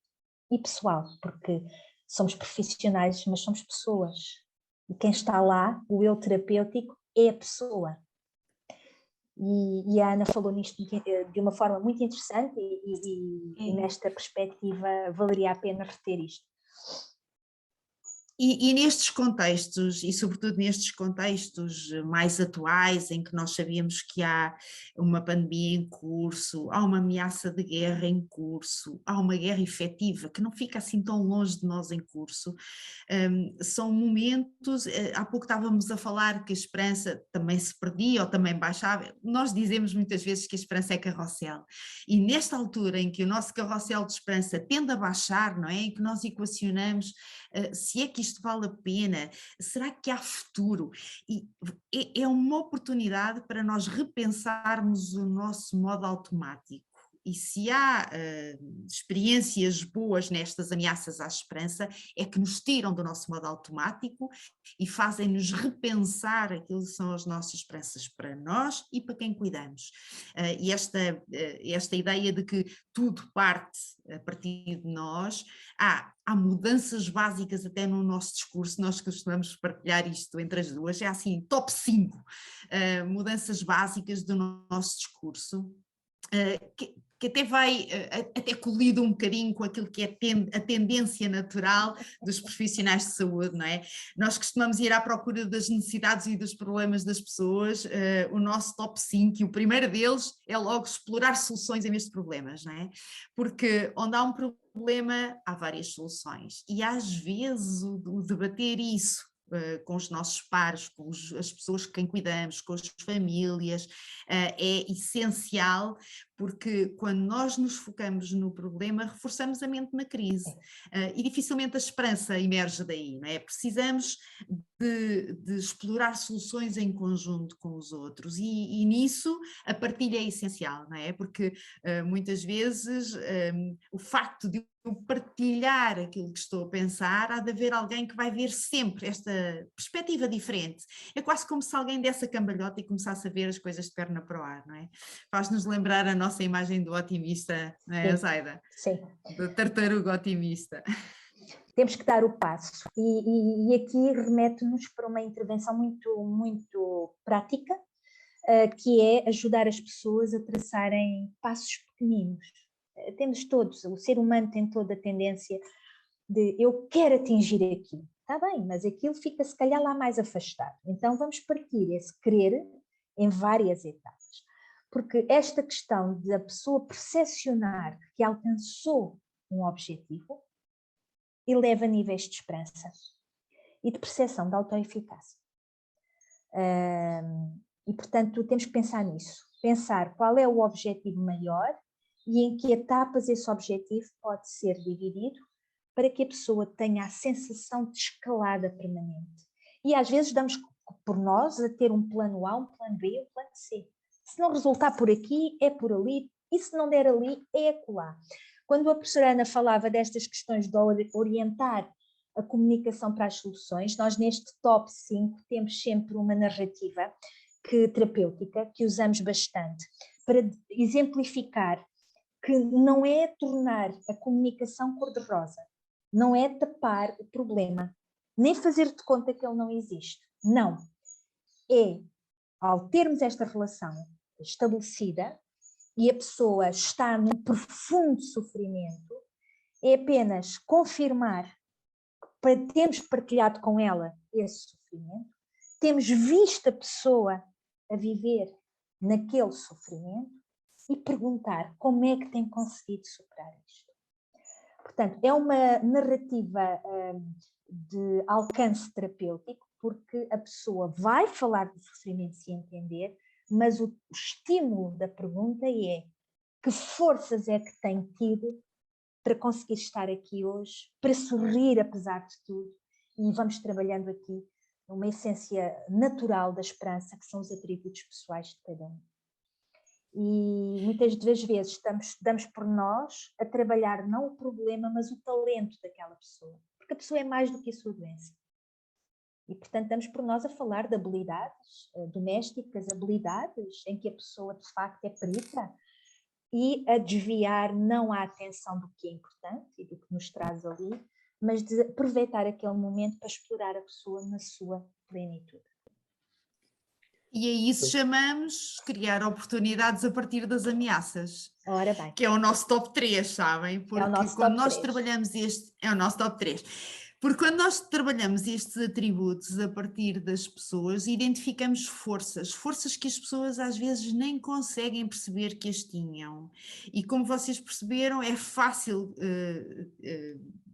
e pessoal, porque somos profissionais, mas somos pessoas. E quem está lá, o eu terapêutico, é a pessoa. E a Ana falou nisto de uma forma muito interessante e nesta perspectiva valeria a pena reter isto. E nestes contextos, e sobretudo nestes contextos mais atuais, em que nós sabemos que há uma pandemia em curso, há uma ameaça de guerra em curso, há uma guerra efetiva que não fica assim tão longe de nós em curso, são momentos, há pouco estávamos a falar que a esperança também se perdia ou também baixava, nós dizemos muitas vezes que a esperança é carrossel, e nesta altura em que o nosso carrossel de esperança tende a baixar, não é? Em que nós equacionamos se é que isto vale a pena, será que há futuro? E é uma oportunidade para nós repensarmos o nosso modo automático. E se há experiências boas nestas ameaças à esperança, é que nos tiram do nosso modo automático e fazem-nos repensar aquilo que são as nossas esperanças para nós e para quem cuidamos. E esta ideia de que tudo parte a partir de nós, há mudanças básicas até no nosso discurso, nós costumamos partilhar isto entre as duas, é assim, top 5 mudanças básicas do nosso discurso, que até vai até colido um bocadinho com aquilo que é a tendência natural dos profissionais de saúde, não é? Nós costumamos ir à procura das necessidades e dos problemas das pessoas, o nosso top 5, e o primeiro deles é logo explorar soluções em vez de problemas, não é? Porque onde há um problema, há várias soluções, e às vezes o debater isso com os nossos pares, com as pessoas com quem cuidamos, com as famílias, é essencial, porque quando nós nos focamos no problema, reforçamos a mente na crise, e dificilmente a esperança emerge daí, não é? Precisamos de explorar soluções em conjunto com os outros, e nisso a partilha é essencial, não é? Porque muitas vezes o facto de eu partilhar aquilo que estou a pensar, há de haver alguém que vai ver sempre esta perspectiva diferente. É quase como se alguém desse a cambalhota e começasse a ver as coisas de perna para o ar, não é? Faz-nos lembrar a nossa imagem do otimista, não é, Zaida? Sim. Do tartaruga otimista. Temos que dar o passo, e aqui remete-nos para uma intervenção muito, muito prática, que é ajudar as pessoas a traçarem passos pequeninos. Temos todos, o ser humano tem toda a tendência de eu quero atingir aquilo, está bem, mas aquilo fica se calhar lá mais afastado, então vamos partir esse querer em várias etapas, porque esta questão de a pessoa percepcionar que alcançou um objetivo eleva níveis de esperança e de percepção da autoeficácia. E portanto temos que pensar nisso, pensar qual é o objetivo maior e em que etapas esse objetivo pode ser dividido para que a pessoa tenha a sensação de escalada permanente. E às vezes damos por nós a ter um plano A, um plano B e um plano C. Se não resultar por aqui, é por ali, e se não der ali, é acolá. Quando a professora Ana falava destas questões de orientar a comunicação para as soluções, nós neste top 5 temos sempre uma narrativa terapêutica que usamos bastante para exemplificar que não é tornar a comunicação cor-de-rosa, não é tapar o problema, nem fazer de conta que ele não existe. Não. É, ao termos esta relação estabelecida e a pessoa está num profundo sofrimento, é apenas confirmar que temos partilhado com ela esse sofrimento, temos visto a pessoa a viver naquele sofrimento e perguntar como é que tem conseguido superar isto. Portanto, é uma narrativa de alcance terapêutico, porque a pessoa vai falar do sofrimento se entender, mas o estímulo da pergunta é: que forças é que tem tido para conseguir estar aqui hoje, para sorrir apesar de tudo? E vamos trabalhando aqui uma essência natural da esperança, que são os atributos pessoais de cada um. E muitas das vezes damos por nós a trabalhar não o problema, mas o talento daquela pessoa, porque a pessoa é mais do que a sua doença. E portanto damos por nós a falar de habilidades domésticas, habilidades em que a pessoa de facto é perita, e a desviar não a atenção do que é importante e do que nos traz ali, mas de aproveitar aquele momento para explorar a pessoa na sua plenitude. E a isso chamamos criar oportunidades a partir das ameaças. Ora bem. Que é o nosso top 3, sabem? Porque quando nós trabalhamos este... É o nosso top 3. Porque quando nós trabalhamos estes atributos a partir das pessoas, identificamos forças que as pessoas às vezes nem conseguem perceber que as tinham. E como vocês perceberam, é fácil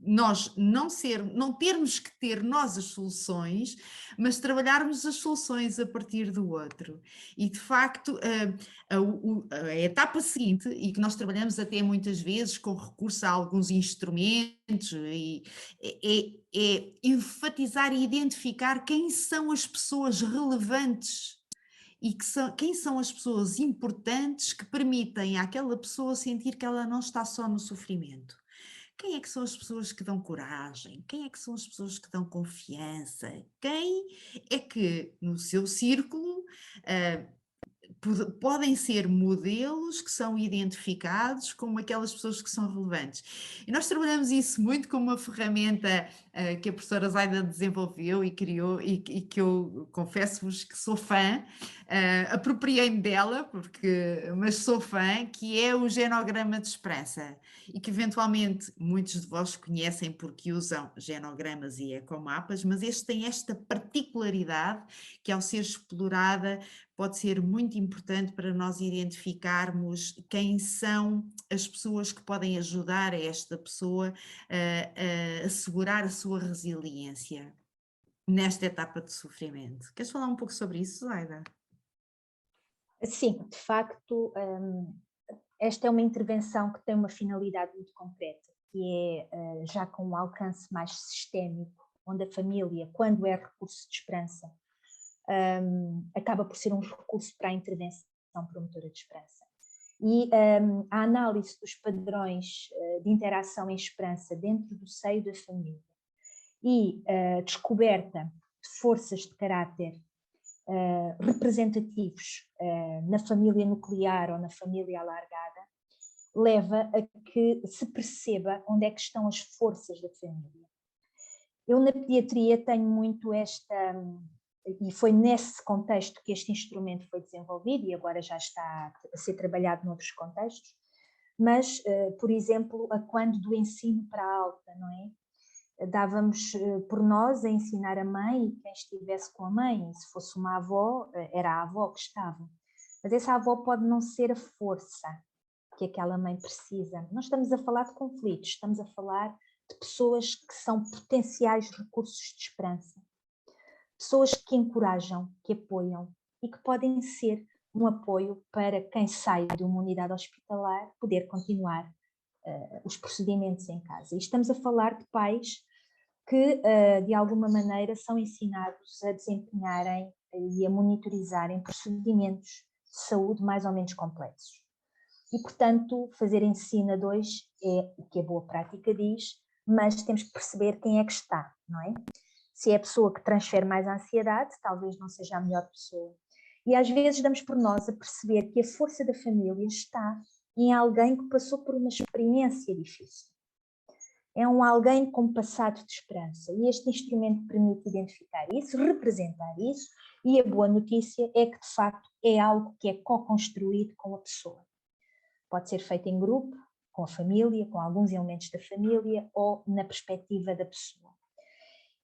nós não termos que ter nós as soluções, mas trabalharmos as soluções a partir do outro. E de facto, a etapa seguinte, e que nós trabalhamos até muitas vezes com recurso a alguns instrumentos, é enfatizar e identificar quem são as pessoas relevantes e quem são as pessoas importantes que permitem àquela pessoa sentir que ela não está só no sofrimento. Quem é que são as pessoas que dão coragem? Quem é que são as pessoas que dão confiança? Quem é que no seu círculo podem ser modelos que são identificados como aquelas pessoas que são relevantes. E nós trabalhamos isso muito como uma ferramenta que a professora Zaida desenvolveu e criou e que eu confesso-vos que sou fã, apropriei-me dela, mas sou fã, que é o genograma de esperança e que eventualmente muitos de vós conhecem porque usam genogramas e ecomapas, mas este tem esta particularidade que ao ser explorada pode ser muito importante para nós identificarmos quem são as pessoas que podem ajudar a esta pessoa a assegurar a sua resiliência nesta etapa de sofrimento. Queres falar um pouco sobre isso, Zaida? Sim, de facto, esta é uma intervenção que tem uma finalidade muito concreta, que é já com um alcance mais sistémico, onde a família, quando é recurso de esperança, acaba por ser um recurso para a intervenção promotora de esperança. E a análise dos padrões de interação em esperança dentro do seio da família e a descoberta de forças de caráter representativos na família nuclear ou na família alargada leva a que se perceba onde é que estão as forças da família. Eu na pediatria tenho muito e foi nesse contexto que este instrumento foi desenvolvido e agora já está a ser trabalhado noutros contextos, mas, por exemplo, a quando do ensino para a alta, não é? Dávamos por nós a ensinar a mãe e quem estivesse com a mãe, se fosse uma avó, era a avó que estava. Mas essa avó pode não ser a força que aquela mãe precisa. Não estamos a falar de conflitos, estamos a falar de pessoas que são potenciais recursos de esperança. Pessoas que encorajam, que apoiam e que podem ser um apoio para quem sai de uma unidade hospitalar poder continuar os procedimentos em casa. E estamos a falar de pais que, de alguma maneira, são ensinados a desempenharem e a monitorizarem procedimentos de saúde mais ou menos complexos. E, portanto, fazer ensino a dois é o que a boa prática diz, mas temos que perceber quem é que está, não é? Se é a pessoa que transfere mais a ansiedade, talvez não seja a melhor pessoa. E às vezes damos por nós a perceber que a força da família está em alguém que passou por uma experiência difícil. É um alguém com passado de esperança. E este instrumento permite identificar isso, representar isso, e a boa notícia é que, de facto, é algo que é co-construído com a pessoa. Pode ser feito em grupo, com a família, com alguns elementos da família ou na perspectiva da pessoa.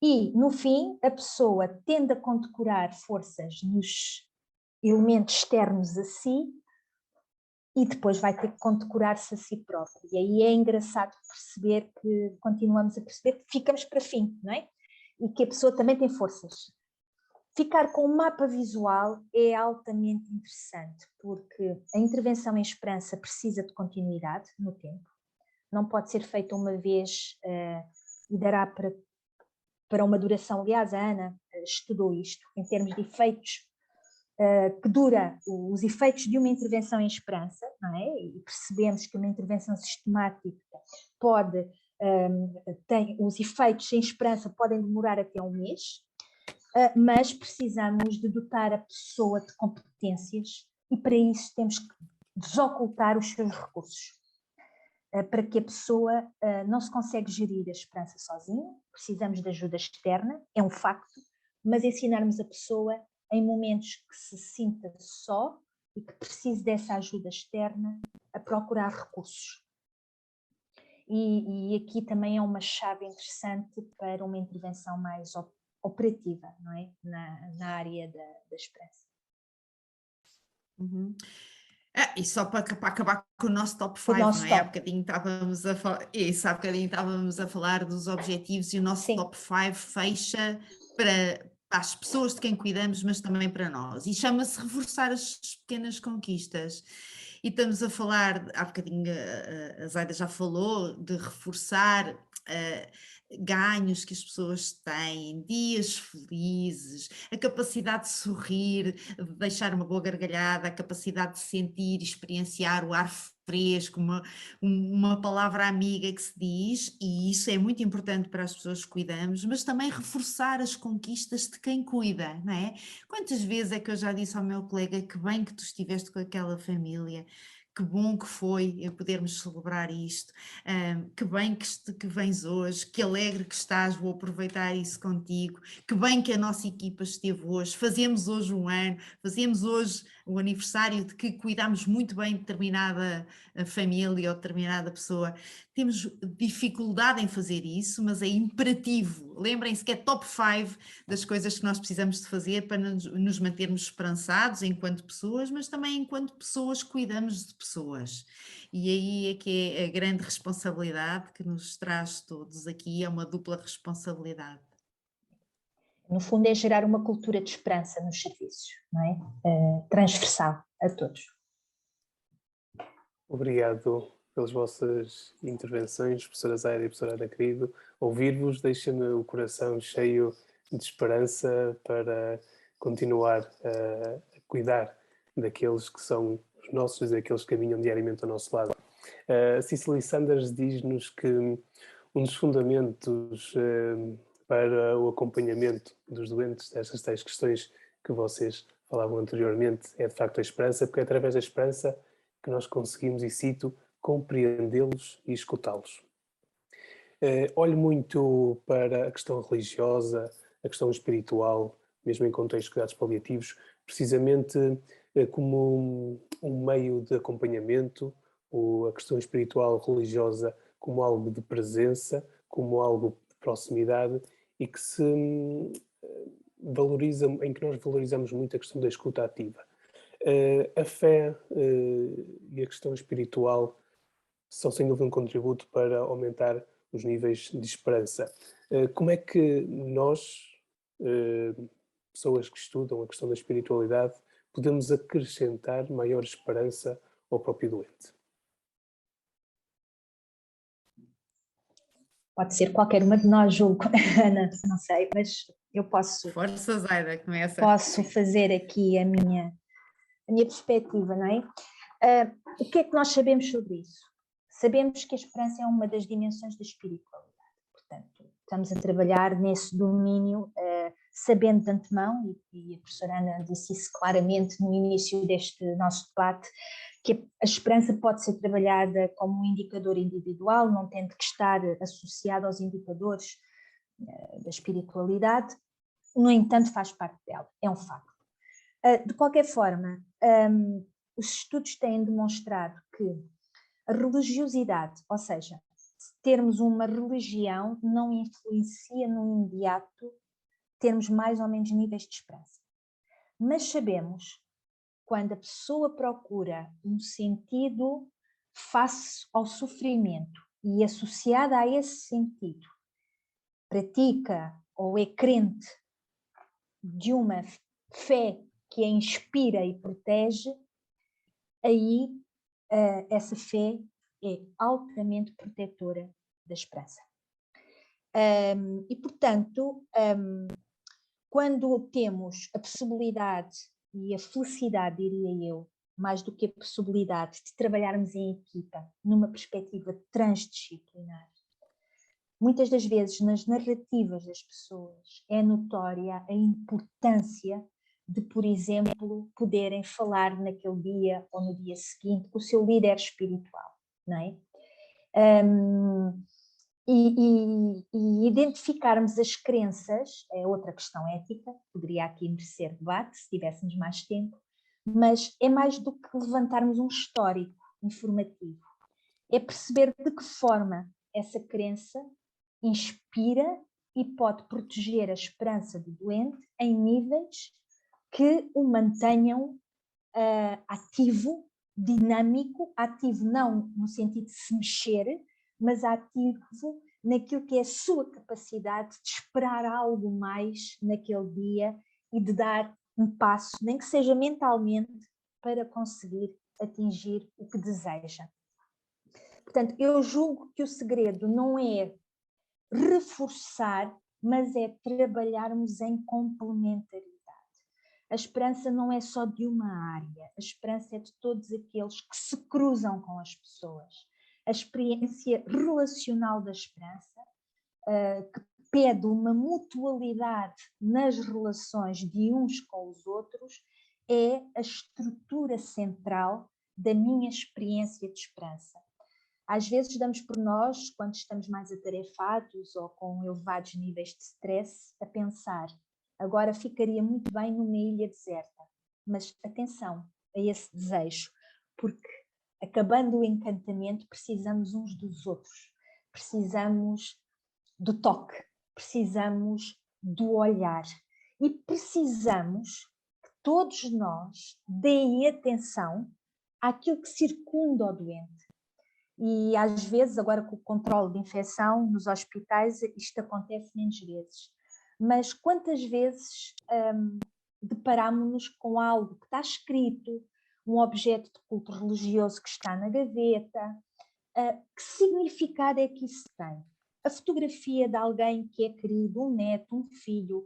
E, no fim, a pessoa tende a condecorar forças nos elementos externos a si e depois vai ter que condecorar-se a si próprio. E aí é engraçado perceber que continuamos a perceber que ficamos para fim, não é? E que a pessoa também tem forças. Ficar com um mapa visual é altamente interessante, porque a intervenção em esperança precisa de continuidade no tempo. Não pode ser feita uma vez e dará para uma duração. Aliás, a Ana estudou isto em termos de efeitos, que dura os efeitos de uma intervenção em esperança, não é? E percebemos que uma intervenção sistemática os efeitos em esperança podem demorar até um mês, mas precisamos de dotar a pessoa de competências e para isso temos que desocultar os seus recursos. Para que a pessoa não se consegue gerir a esperança sozinha, precisamos de ajuda externa, é um facto, mas ensinarmos a pessoa em momentos que se sinta só e que precise dessa ajuda externa a procurar recursos. e aqui também é uma chave interessante para uma intervenção mais operativa, não é? Na área da esperança. Uhum. E só para acabar com o nosso top 5, não é? Há bocadinho estávamos a falar, isso, há bocadinho estávamos a falar dos objetivos e o nosso top 5 fecha para as pessoas de quem cuidamos, mas também para nós. E chama-se reforçar as pequenas conquistas. E estamos a falar, há bocadinho a Zaida já falou, de reforçar ganhos que as pessoas têm, dias felizes, a capacidade de sorrir, de deixar uma boa gargalhada, a capacidade de sentir, experienciar o ar fresco, uma palavra amiga que se diz, e isso é muito importante para as pessoas que cuidamos, mas também reforçar as conquistas de quem cuida, não é? Quantas vezes é que eu já disse ao meu colega que bem que tu estiveste com aquela família, que bom que foi podermos celebrar isto, que bem que vens hoje, que alegre que estás, vou aproveitar isso contigo, que bem que a nossa equipa esteve hoje, fazemos hoje um ano, fazemos hoje o aniversário de que cuidámos muito bem de determinada família ou determinada pessoa. Temos dificuldade em fazer isso, mas é imperativo. Lembrem-se que é top 5 das coisas que nós precisamos de fazer para nos mantermos esperançados enquanto pessoas, mas também enquanto pessoas cuidamos de pessoas. E aí é que é a grande responsabilidade que nos traz todos aqui, é uma dupla responsabilidade. No fundo é gerar uma cultura de esperança nos serviços, não é? Transversal a todos. Obrigado pelas vossas intervenções, professora Zaida e professora Ana Querido. Ouvir-vos deixa-me o coração cheio de esperança para continuar a cuidar daqueles que são os nossos, daqueles que caminham diariamente ao nosso lado. Cicely Sanders diz-nos que um dos fundamentos para o acompanhamento dos doentes, destas tais questões que vocês falavam anteriormente, é de facto a esperança, porque é através da esperança que nós conseguimos, e cito, compreendê-los e escutá-los. Olho muito para a questão religiosa, a questão espiritual, mesmo em contextos de cuidados paliativos, precisamente como um meio de acompanhamento, ou a questão espiritual religiosa como algo de presença, como algo de proximidade e que se valoriza, em que nós valorizamos muito a questão da escuta ativa. A fé e a questão espiritual são sem dúvida um contributo para aumentar os níveis de esperança. Como é que nós, pessoas que estudam a questão da espiritualidade, podemos acrescentar maior esperança ao próprio doente? Pode ser qualquer uma de nós, julgo, Ana, não sei, mas eu posso... Força, Zaida, começa. Posso fazer aqui a minha perspectiva, não é? O que é que nós sabemos sobre isso? Sabemos que a esperança é uma das dimensões da espiritualidade. Portanto, estamos a trabalhar nesse domínio, sabendo de antemão, e a professora Ana disse isso claramente no início deste nosso debate, que a esperança pode ser trabalhada como um indicador individual, não tendo que estar associada aos indicadores da espiritualidade, no entanto faz parte dela, é um facto. De qualquer forma, os estudos têm demonstrado que a religiosidade, ou seja, termos uma religião não influencia no imediato termos mais ou menos níveis de esperança. Mas sabemos, quando a pessoa procura um sentido face ao sofrimento e associada a esse sentido, pratica ou é crente de uma fé que a inspira e protege, aí essa fé é altamente protetora da esperança. E, portanto, quando temos a possibilidade e a felicidade, diria eu, mais do que a possibilidade de trabalharmos em equipa, numa perspectiva transdisciplinar, muitas das vezes nas narrativas das pessoas é notória a importância de, por exemplo, poderem falar naquele dia ou no dia seguinte com o seu líder espiritual, não é? E identificarmos as crenças é outra questão ética, poderia aqui merecer debate se tivéssemos mais tempo, mas é mais do que levantarmos um histórico informativo, é perceber de que forma essa crença inspira e pode proteger a esperança do doente em níveis que o mantenham ativo, dinâmico, ativo não no sentido de se mexer, mas ativo naquilo que é a sua capacidade de esperar algo mais naquele dia e de dar um passo, nem que seja mentalmente, para conseguir atingir o que deseja. Portanto, eu julgo que o segredo não é reforçar, mas é trabalharmos em complementaridade. A esperança não é só de uma área, a esperança é de todos aqueles que se cruzam com as pessoas. A experiência relacional da esperança, que pede uma mutualidade nas relações de uns com os outros, é a estrutura central da minha experiência de esperança. Às vezes damos por nós, quando estamos mais atarefados ou com elevados níveis de stress, a pensar: agora ficaria muito bem numa ilha deserta. Mas atenção a esse desejo, porque acabando o encantamento precisamos uns dos outros, precisamos do toque, precisamos do olhar e precisamos que todos nós deem atenção àquilo que circunda o doente. E às vezes, agora com o controle de infecção nos hospitais, isto acontece menos vezes. Mas quantas vezes deparámos-nos com algo que está escrito, um objeto de culto religioso que está na gaveta, que significado é que isso tem? A fotografia de alguém que é querido, um neto, um filho,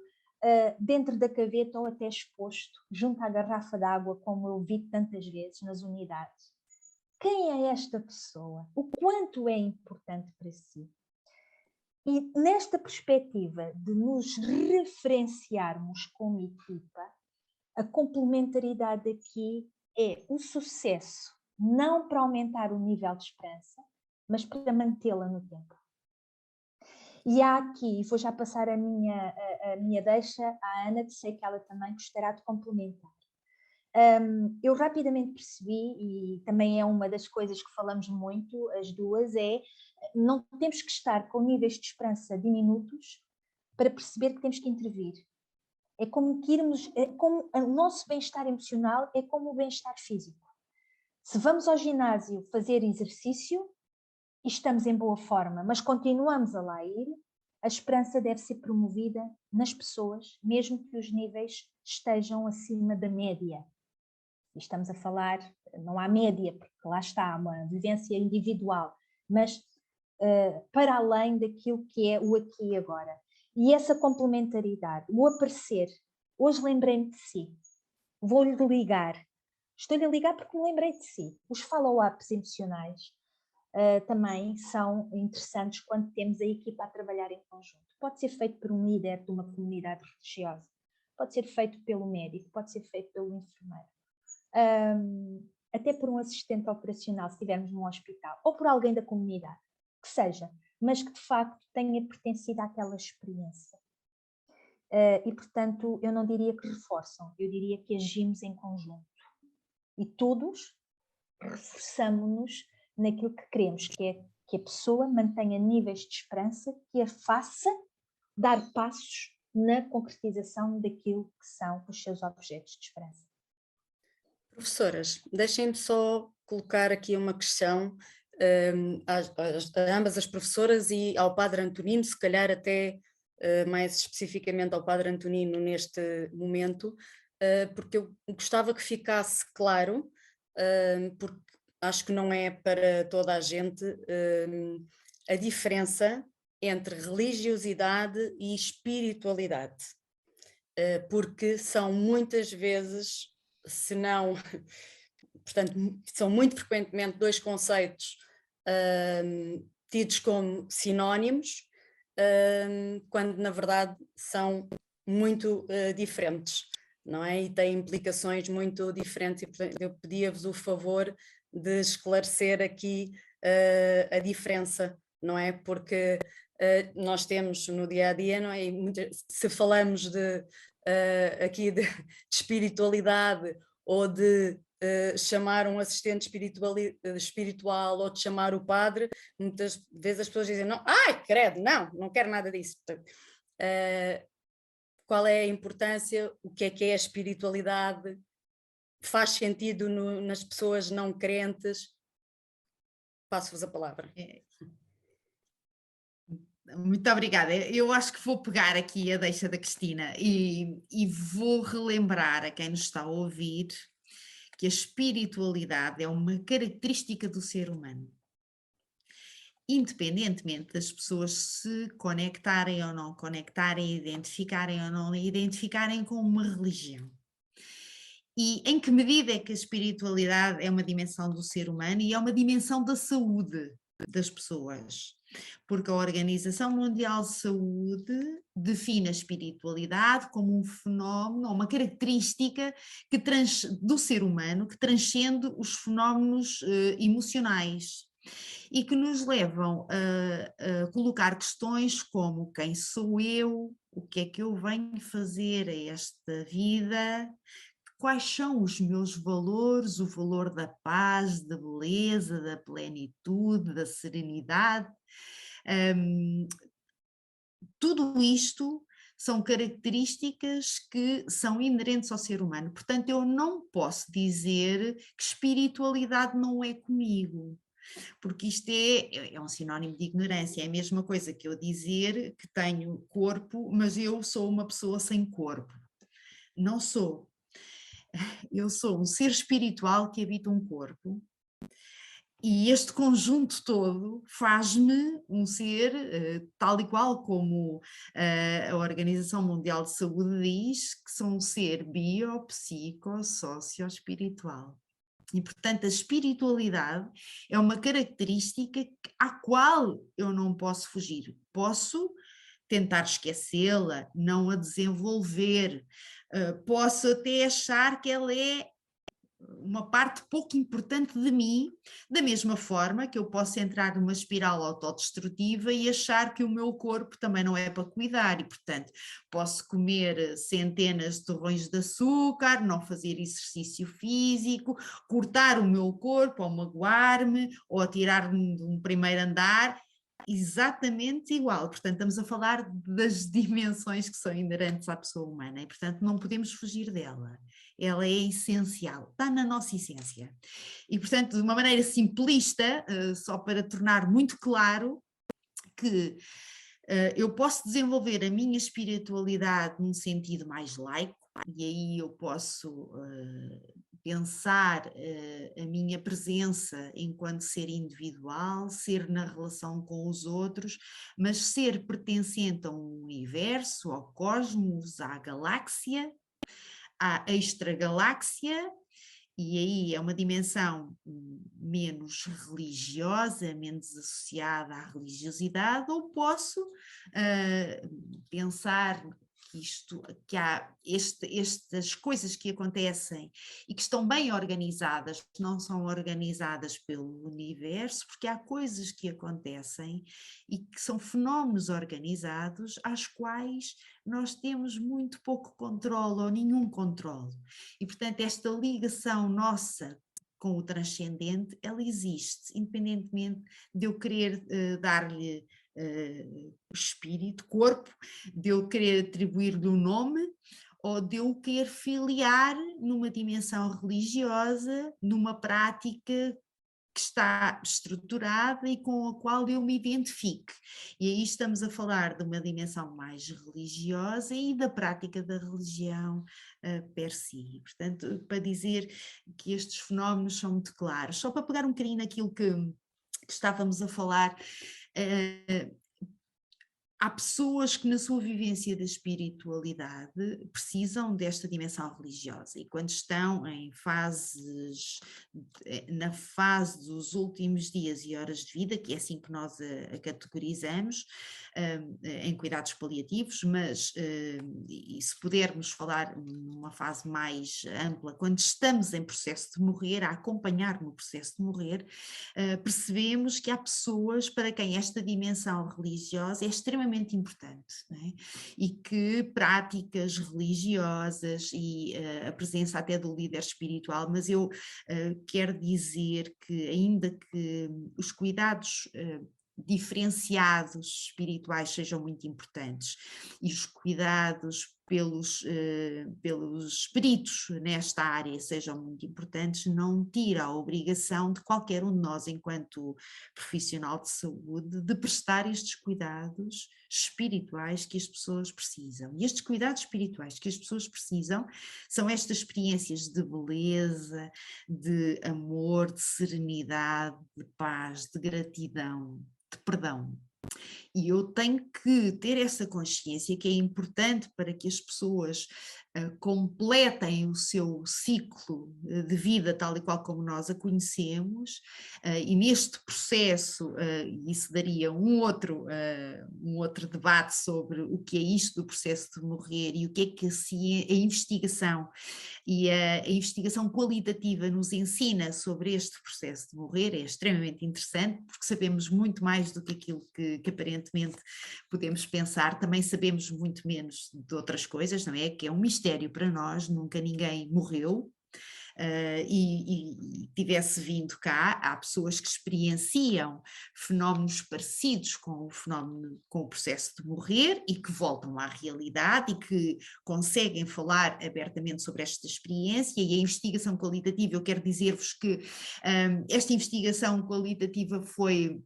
dentro da gaveta ou até exposto, junto à garrafa de água, como eu vi tantas vezes nas unidades. Quem é esta pessoa? O quanto é importante para si? E nesta perspectiva de nos referenciarmos como equipa, a complementaridade aqui é o sucesso, não para aumentar o nível de esperança, mas para mantê-la no tempo. E há aqui, vou já passar a minha deixa à Ana, que sei que ela também gostará de complementar. Eu rapidamente percebi, e também é uma das coisas que falamos muito, as duas, é não temos que estar com níveis de esperança diminutos para perceber que temos que intervir. É como que como o nosso bem-estar emocional é como o bem-estar físico. Se vamos ao ginásio fazer exercício e estamos em boa forma, mas continuamos a lá ir, a esperança deve ser promovida nas pessoas, mesmo que os níveis estejam acima da média. E estamos a falar, não há média, porque lá está, uma vivência individual, mas para além daquilo que é o aqui e agora. E essa complementaridade, o aparecer, hoje lembrei-me de si, vou-lhe ligar, estou-lhe a ligar porque me lembrei de si. Os follow-ups emocionais também são interessantes quando temos a equipa a trabalhar em conjunto. Pode ser feito por um líder de uma comunidade religiosa, pode ser feito pelo médico, pode ser feito pelo enfermeiro. Até por um assistente operacional, se estivermos num hospital, ou por alguém da comunidade, que seja, mas que de facto tenha pertencido àquela experiência. E portanto, eu não diria que reforçam, eu diria que agimos em conjunto. E todos reforçamos-nos naquilo que queremos, que é que a pessoa mantenha níveis de esperança, que a faça dar passos na concretização daquilo que são os seus objetos de esperança. Professoras, deixem-me só colocar aqui uma questão a ambas as professoras e ao Padre Antonino, se calhar até mais especificamente ao Padre Antonino neste momento, porque eu gostava que ficasse claro, porque acho que não é para toda a gente, a diferença entre religiosidade e espiritualidade, porque são muitas vezes, se não, portanto, são muito frequentemente dois conceitos tidos como sinónimos, quando na verdade são muito diferentes, não é? E têm implicações muito diferentes, e portanto eu pedia-vos o favor de esclarecer aqui a diferença, não é? Porque nós temos no dia a dia, não é? E se falamos aqui de espiritualidade ou de chamar um assistente espiritual ou de chamar o padre, muitas vezes as pessoas dizem, não, ai, credo, não quero nada disso. Portanto, qual é a importância, o que é a espiritualidade, faz sentido nas pessoas não crentes? Passo-vos a palavra. Muito obrigada. Eu acho que vou pegar aqui a deixa da Cristina e vou relembrar a quem nos está a ouvir que a espiritualidade é uma característica do ser humano. Independentemente das pessoas se conectarem ou não conectarem, identificarem ou não identificarem com uma religião. E em que medida é que a espiritualidade é uma dimensão do ser humano e é uma dimensão da saúde das pessoas? Porque a Organização Mundial de Saúde define a espiritualidade como um fenómeno, uma característica do ser humano que transcende os fenómenos emocionais e que nos levam a colocar questões como quem sou eu, o que é que eu venho fazer a esta vida, quais são os meus valores, o valor da paz, da beleza, da plenitude, da serenidade. Tudo isto são características que são inerentes ao ser humano. Portanto, eu não posso dizer que espiritualidade não é comigo, porque isto é um sinónimo de ignorância. É a mesma coisa que eu dizer que tenho corpo, mas eu sou uma pessoa sem corpo. Não sou. Eu sou um ser espiritual que habita um corpo. E este conjunto todo faz-me um ser, tal e qual como a Organização Mundial de Saúde diz, que sou um ser biopsico-socio-espiritual. E, portanto, a espiritualidade é uma característica à qual eu não posso fugir. Posso tentar esquecê-la, não a desenvolver, posso até achar que ela é uma parte pouco importante de mim, da mesma forma que eu posso entrar numa espiral autodestrutiva e achar que o meu corpo também não é para cuidar e, portanto, posso comer centenas de torrões de açúcar, não fazer exercício físico, cortar o meu corpo ou magoar-me ou atirar-me de um primeiro andar, exatamente igual. Portanto, estamos a falar das dimensões que são inerentes à pessoa humana e, portanto, não podemos fugir dela. Ela é essencial, está na nossa essência. E, portanto, de uma maneira simplista, só para tornar muito claro que eu posso desenvolver a minha espiritualidade num sentido mais laico, e aí eu posso pensar a minha presença enquanto ser individual, ser na relação com os outros, mas ser pertencente a um universo, ao cosmos, à galáxia, à extragaláxia, e aí é uma dimensão menos religiosa, menos associada à religiosidade, ou posso pensar que há estas coisas que acontecem e que estão bem organizadas, não são organizadas pelo universo, porque há coisas que acontecem e que são fenómenos organizados às quais nós temos muito pouco controle ou nenhum controle. E, portanto, esta ligação nossa com o transcendente, ela existe, independentemente de eu querer dar-lhe espírito, corpo, de eu querer atribuir-lhe um nome ou de eu querer filiar numa dimensão religiosa, numa prática que está estruturada e com a qual eu me identifique. E aí estamos a falar de uma dimensão mais religiosa e da prática da religião per si. Portanto, para dizer que estes fenómenos são muito claros. Só para pegar um bocadinho naquilo que estávamos a falar, há pessoas que na sua vivência da espiritualidade precisam desta dimensão religiosa e quando estão na fase dos últimos dias e horas de vida, que é assim que nós a categorizamos, em cuidados paliativos, mas e se pudermos falar numa fase mais ampla, quando estamos em processo de morrer, a acompanhar no processo de morrer, percebemos que há pessoas para quem esta dimensão religiosa é extremamente extremamente importante, não é? E que práticas religiosas e a presença até do líder espiritual, mas eu quero dizer que ainda que os cuidados diferenciados espirituais sejam muito importantes e os cuidados pelos espíritos nesta área sejam muito importantes, não tira a obrigação de qualquer um de nós, enquanto profissional de saúde, de prestar estes cuidados espirituais que as pessoas precisam. E estes cuidados espirituais que as pessoas precisam são estas experiências de beleza, de amor, de serenidade, de paz, de gratidão, de perdão. E eu tenho que ter essa consciência que é importante para que as pessoas completem o seu ciclo de vida tal e qual como nós a conhecemos, e neste processo, isso daria um outro debate sobre o que é isto do processo de morrer e o que é que a investigação e a investigação qualitativa nos ensina sobre este processo de morrer. É extremamente interessante, porque sabemos muito mais do que aquilo que aparentemente podemos pensar, também sabemos muito menos de outras coisas, não é? Que é um mistério para nós, nunca ninguém morreu. E tivesse vindo cá, há pessoas que experienciam fenómenos parecidos com o processo de morrer e que voltam à realidade e que conseguem falar abertamente sobre esta experiência. E a investigação qualitativa, eu quero dizer-vos que esta investigação qualitativa foi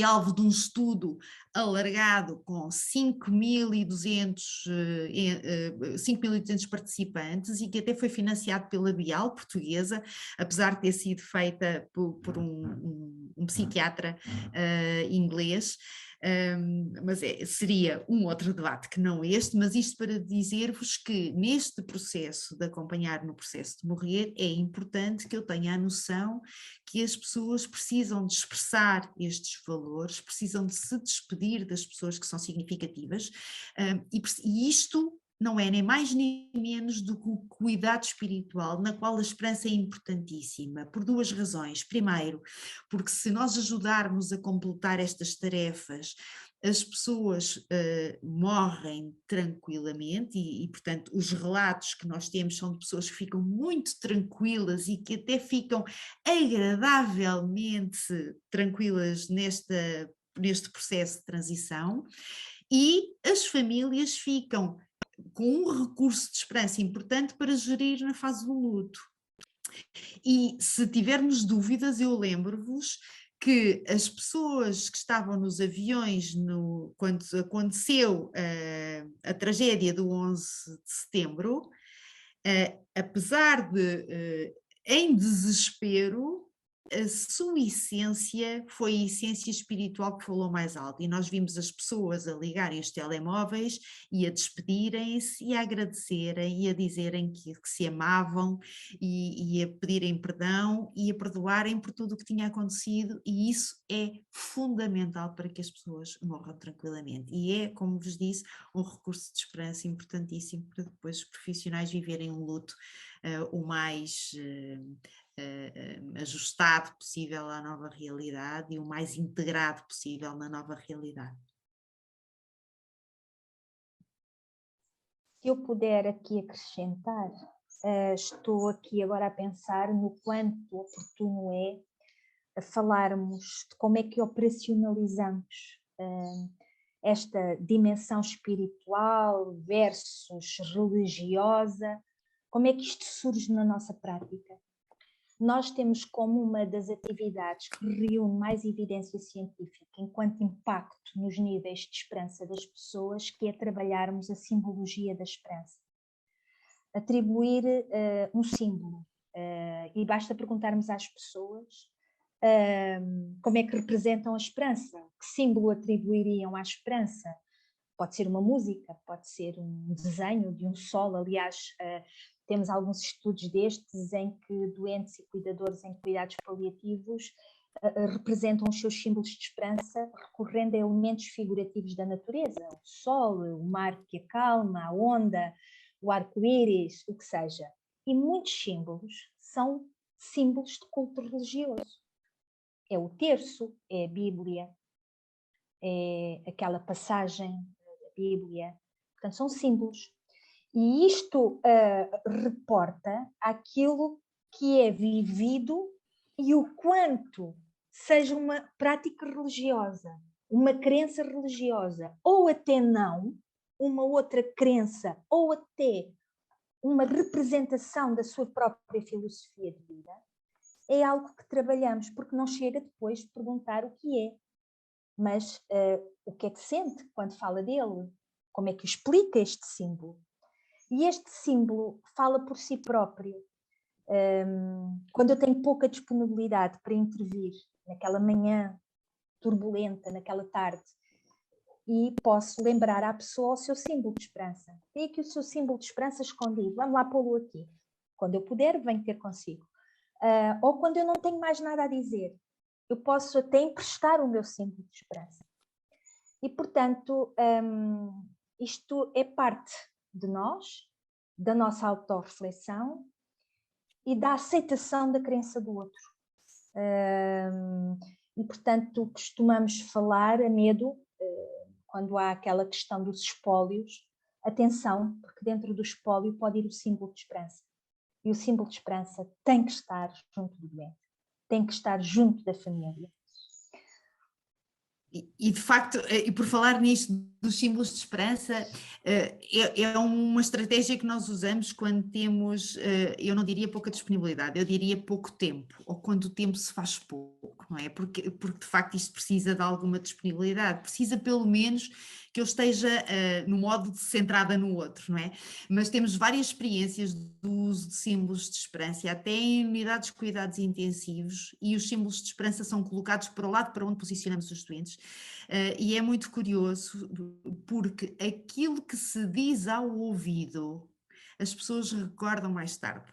alvo de um estudo alargado com 5.200 participantes e que até foi financiado pela Bial portuguesa, apesar de ter sido feita por um psiquiatra inglês. Mas seria um outro debate que não este, mas isto para dizer-vos que neste processo de acompanhar no processo de morrer é importante que eu tenha a noção que as pessoas precisam de expressar estes valores, precisam de se despedir das pessoas que são significativas, e isto não é nem mais nem menos do que o cuidado espiritual, na qual a esperança é importantíssima, por duas razões. Primeiro, porque se nós ajudarmos a completar estas tarefas, as pessoas morrem tranquilamente e, portanto, os relatos que nós temos são de pessoas que ficam muito tranquilas e que até ficam agradavelmente tranquilas neste processo de transição, e as famílias ficam com um recurso de esperança importante para gerir na fase do luto. E se tivermos dúvidas, eu lembro-vos que as pessoas que estavam nos aviões quando aconteceu a tragédia do 11 de setembro, apesar de em desespero, a sua essência foi a essência espiritual que falou mais alto, e nós vimos as pessoas a ligarem os telemóveis e a despedirem-se e a agradecerem e a dizerem que se amavam e a pedirem perdão e a perdoarem por tudo o que tinha acontecido, e isso é fundamental para que as pessoas morram tranquilamente, e é, como vos disse, um recurso de esperança importantíssimo para depois os profissionais viverem um luto o mais ajustado possível à nova realidade e o mais integrado possível na nova realidade. Se eu puder aqui acrescentar, estou aqui agora a pensar no quanto oportuno é falarmos de como é que operacionalizamos esta dimensão espiritual versus religiosa, como é que isto surge na nossa prática. Nós temos como uma das atividades que reúne mais evidência científica enquanto impacto nos níveis de esperança das pessoas, que é trabalharmos a simbologia da esperança. Atribuir um símbolo, e basta perguntarmos às pessoas como é que representam a esperança, que símbolo atribuiriam à esperança. Pode ser uma música, pode ser um desenho de um sol. Aliás, temos alguns estudos destes em que doentes e cuidadores em cuidados paliativos representam os seus símbolos de esperança recorrendo a elementos figurativos da natureza, o sol, o mar que acalma, a onda, o arco-íris, o que seja. E muitos símbolos são símbolos de culto religioso. É o terço, é a Bíblia, é aquela passagem da Bíblia. Portanto, são símbolos. E isto reporta aquilo que é vivido e o quanto seja uma prática religiosa, uma crença religiosa, ou até não, uma outra crença, ou até uma representação da sua própria filosofia de vida, é algo que trabalhamos, porque não chega depois de perguntar o que é, mas o que é que sente quando fala dele, como é que explica este símbolo. E este símbolo fala por si próprio. Quando eu tenho pouca disponibilidade para intervir naquela manhã turbulenta, naquela tarde, e posso lembrar à pessoa o seu símbolo de esperança. Tem aqui o seu símbolo de esperança escondido, vamos lá pô-lo aqui. Quando eu puder, venho ter consigo. Ou quando eu não tenho mais nada a dizer, eu posso até emprestar o meu símbolo de esperança. E, portanto, isto é parte de nós, da nossa autorreflexão e da aceitação da crença do outro. E, portanto, costumamos falar a medo, quando há aquela questão dos espólios, atenção, porque dentro do espólio pode ir o símbolo de esperança. E o símbolo de esperança tem que estar junto do doente, tem que estar junto da família. E de facto, e por falar nisto dos símbolos de esperança, é uma estratégia que nós usamos quando temos, eu não diria pouca disponibilidade, eu diria pouco tempo, ou quando o tempo se faz pouco, não é? Porque de facto isto precisa de alguma disponibilidade, precisa pelo menos que eu esteja no modo de centrada no outro, não é? Mas temos várias experiências do uso de símbolos de esperança, até em unidades de cuidados intensivos, e os símbolos de esperança são colocados para o lado para onde posicionamos os doentes. E é muito curioso porque aquilo que se diz ao ouvido, as pessoas recordam mais tarde.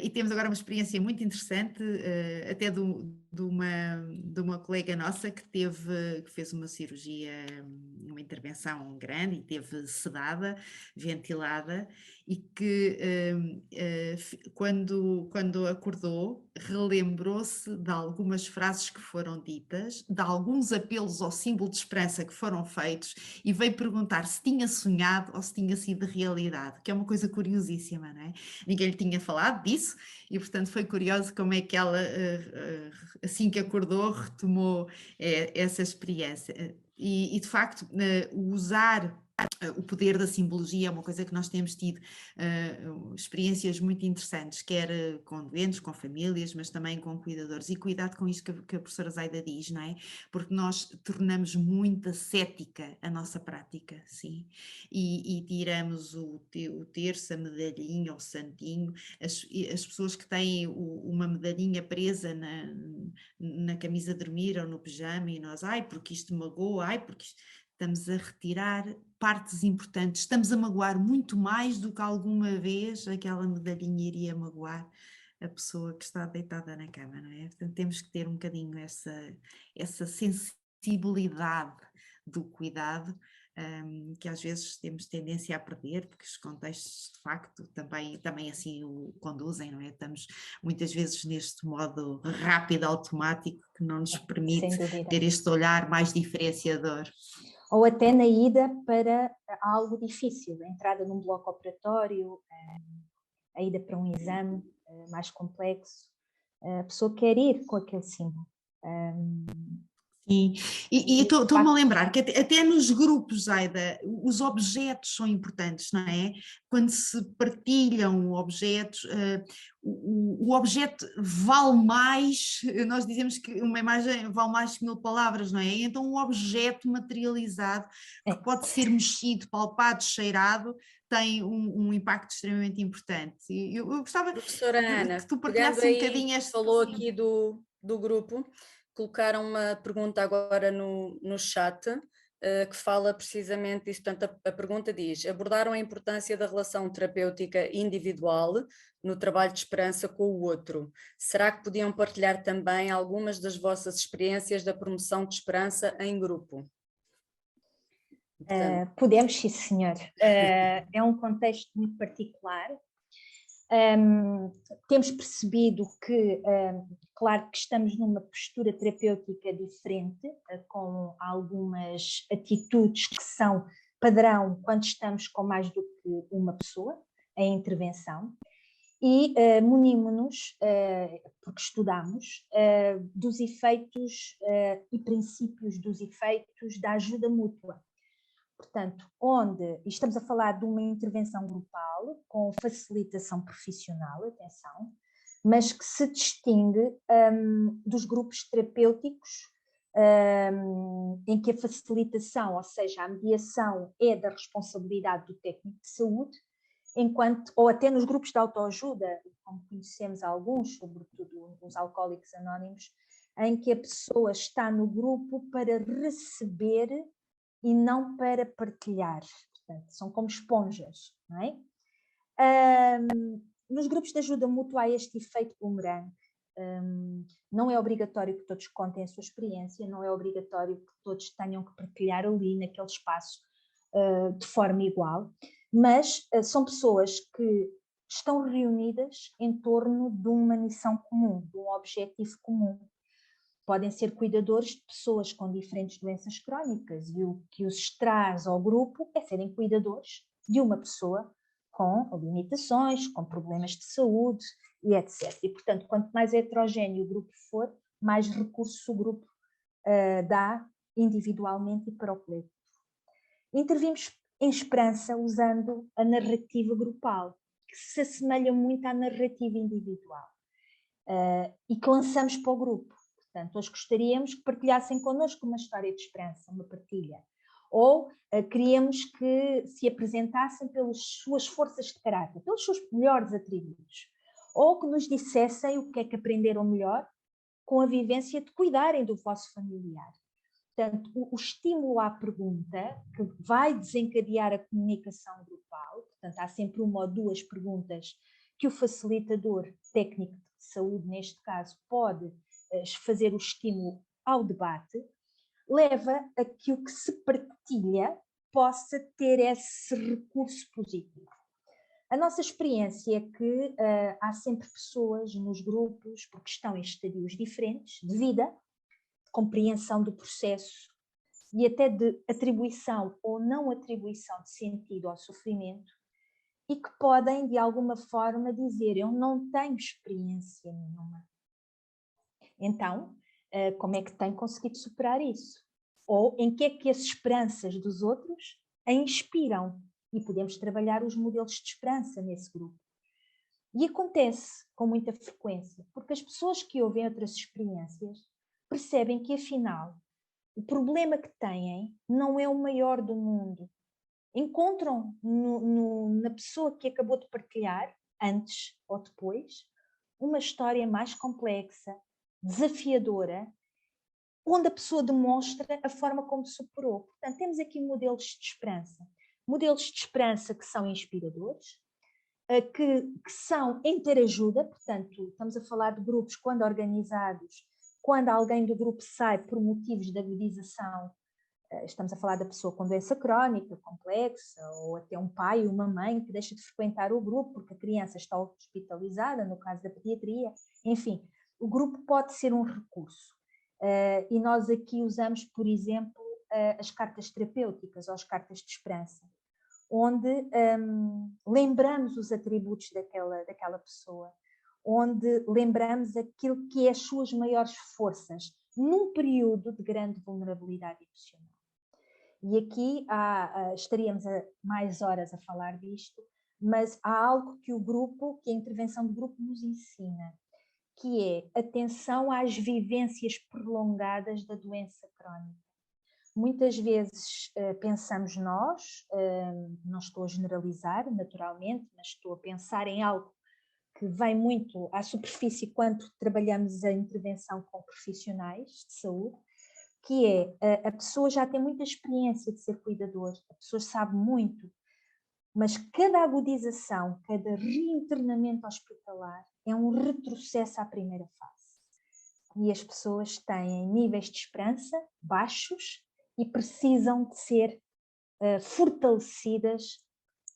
E temos agora uma experiência muito interessante, até de uma colega nossa que fez uma cirurgia, uma intervenção grande e teve sedada, ventilada, e que quando acordou relembrou-se de algumas frases que foram ditas, de alguns apelos ao símbolo de esperança que foram feitos, e veio perguntar se tinha sonhado ou se tinha sido realidade, que é uma coisa curiosíssima, não é? Ninguém lhe tinha falado disso, e portanto foi curioso como é que ela, assim que acordou, retomou essa experiência. E de facto, usar o poder da simbologia é uma coisa que nós temos tido experiências muito interessantes, quer com doentes, com famílias, mas também com cuidadores. E cuidado com isto que a professora Zaida diz, não é? Porque nós tornamos muito ascética a nossa prática, sim? E tiramos o terço, a medalhinha, o santinho, as pessoas que têm uma medalhinha presa na camisa de dormir ou no pijama, e nós, ai, porque isto magoa, ai, porque isto... Estamos a retirar partes importantes, estamos a magoar muito mais do que alguma vez aquela medalhinha iria magoar a pessoa que está deitada na cama, não é? Portanto, temos que ter um bocadinho essa sensibilidade do cuidado, que às vezes temos tendência a perder, porque os contextos de facto também assim o conduzem, não é? Estamos muitas vezes neste modo rápido, automático, que não nos permite ter este olhar mais diferenciador. Ou até na ida para algo difícil, a entrada num bloco operatório, a ida para um exame mais complexo, a pessoa quer ir com aquele símbolo. Sim, e estou-me a lembrar que até nos grupos, Zaida, os objetos são importantes, não é? Quando se partilham objetos, o objeto vale mais, nós dizemos que uma imagem vale mais que 1000 palavras, não é? Então um objeto materializado, que pode ser mexido, palpado, cheirado, tem um impacto extremamente importante. Eu gostava Professora Ana, que tu partilhasse um bocadinho este... Falou aqui do grupo, colocaram uma pergunta agora no chat, que fala precisamente disso. Portanto, a pergunta diz: abordaram a importância da relação terapêutica individual no trabalho de esperança com o outro. Será que podiam partilhar também algumas das vossas experiências da promoção de esperança em grupo? Podemos, sim, senhor. É um contexto muito particular. Temos percebido que, claro que estamos numa postura terapêutica diferente, com algumas atitudes que são padrão quando estamos com mais do que uma pessoa em intervenção, e munimos-nos, porque estudamos, dos efeitos e princípios dos efeitos da ajuda mútua. Portanto, e estamos a falar de uma intervenção grupal com facilitação profissional, atenção, mas que se distingue dos grupos terapêuticos em que a facilitação, ou seja, a mediação é da responsabilidade do técnico de saúde, ou até nos grupos de autoajuda, como conhecemos alguns, sobretudo os alcoólicos anónimos, em que a pessoa está no grupo para receber e não para partilhar. Portanto, são como esponjas, não é? Nos grupos de ajuda mútua há este efeito bumerangue. Não é obrigatório que todos contem a sua experiência, não é obrigatório que todos tenham que partilhar ali naquele espaço de forma igual, mas são pessoas que estão reunidas em torno de uma missão comum, de um objetivo comum. Podem ser cuidadores de pessoas com diferentes doenças crónicas, e o que os traz ao grupo é serem cuidadores de uma pessoa com limitações, com problemas de saúde e etc. E, portanto, quanto mais heterogéneo o grupo for, mais recursos o grupo dá individualmente e para o coletivo. Intervimos em esperança usando a narrativa grupal, que se assemelha muito à narrativa individual, e que lançamos para o grupo. Portanto, hoje gostaríamos que partilhassem connosco uma história de esperança, uma partilha. Ou queríamos que se apresentassem pelas suas forças de caráter, pelos seus melhores atributos. Ou que nos dissessem o que é que aprenderam melhor com a vivência de cuidarem do vosso familiar. Portanto, o estímulo à pergunta, que vai desencadear a comunicação grupal, portanto, há sempre uma ou duas perguntas que o facilitador técnico de saúde, neste caso, pode fazer o estímulo ao debate, leva a que o que se partilha possa ter esse recurso positivo. A nossa experiência é que há sempre pessoas nos grupos, porque estão em estadios diferentes de vida, de compreensão do processo e até de atribuição ou não atribuição de sentido ao sofrimento, e que podem, de alguma forma, dizer: eu não tenho experiência nenhuma. Então, como é que tem conseguido superar isso? Ou em que é que as esperanças dos outros a inspiram? E podemos trabalhar os modelos de esperança nesse grupo. E acontece com muita frequência, porque as pessoas que ouvem outras experiências percebem que, afinal, o problema que têm não é o maior do mundo. Encontram na pessoa que acabou de partilhar, antes ou depois, uma história mais complexa, desafiadora, onde a pessoa demonstra a forma como superou. Portanto, temos aqui modelos de esperança. Modelos de esperança que são inspiradores, que são interajuda, portanto, estamos a falar de grupos quando organizados, quando alguém do grupo sai por motivos de agudização, estamos a falar da pessoa com doença crónica, complexa, ou até um pai ou uma mãe que deixa de frequentar o grupo porque a criança está hospitalizada, no caso da pediatria, enfim, o grupo pode ser um recurso. E nós aqui usamos, por exemplo, as cartas terapêuticas ou as cartas de esperança, onde lembramos os atributos daquela pessoa, onde lembramos aquilo que é as suas maiores forças, num período de grande vulnerabilidade emocional. E aqui estaríamos mais horas a falar disto, mas há algo que a intervenção do grupo nos ensina, que é atenção às vivências prolongadas da doença crónica. Muitas vezes pensamos nós, não estou a generalizar naturalmente, mas estou a pensar em algo que vem muito à superfície quando trabalhamos a intervenção com profissionais de saúde, que é a pessoa já tem muita experiência de ser cuidador, a pessoa sabe muito, mas cada agudização, cada reinternamento hospitalar é um retrocesso à primeira fase. E as pessoas têm níveis de esperança baixos e precisam de ser fortalecidas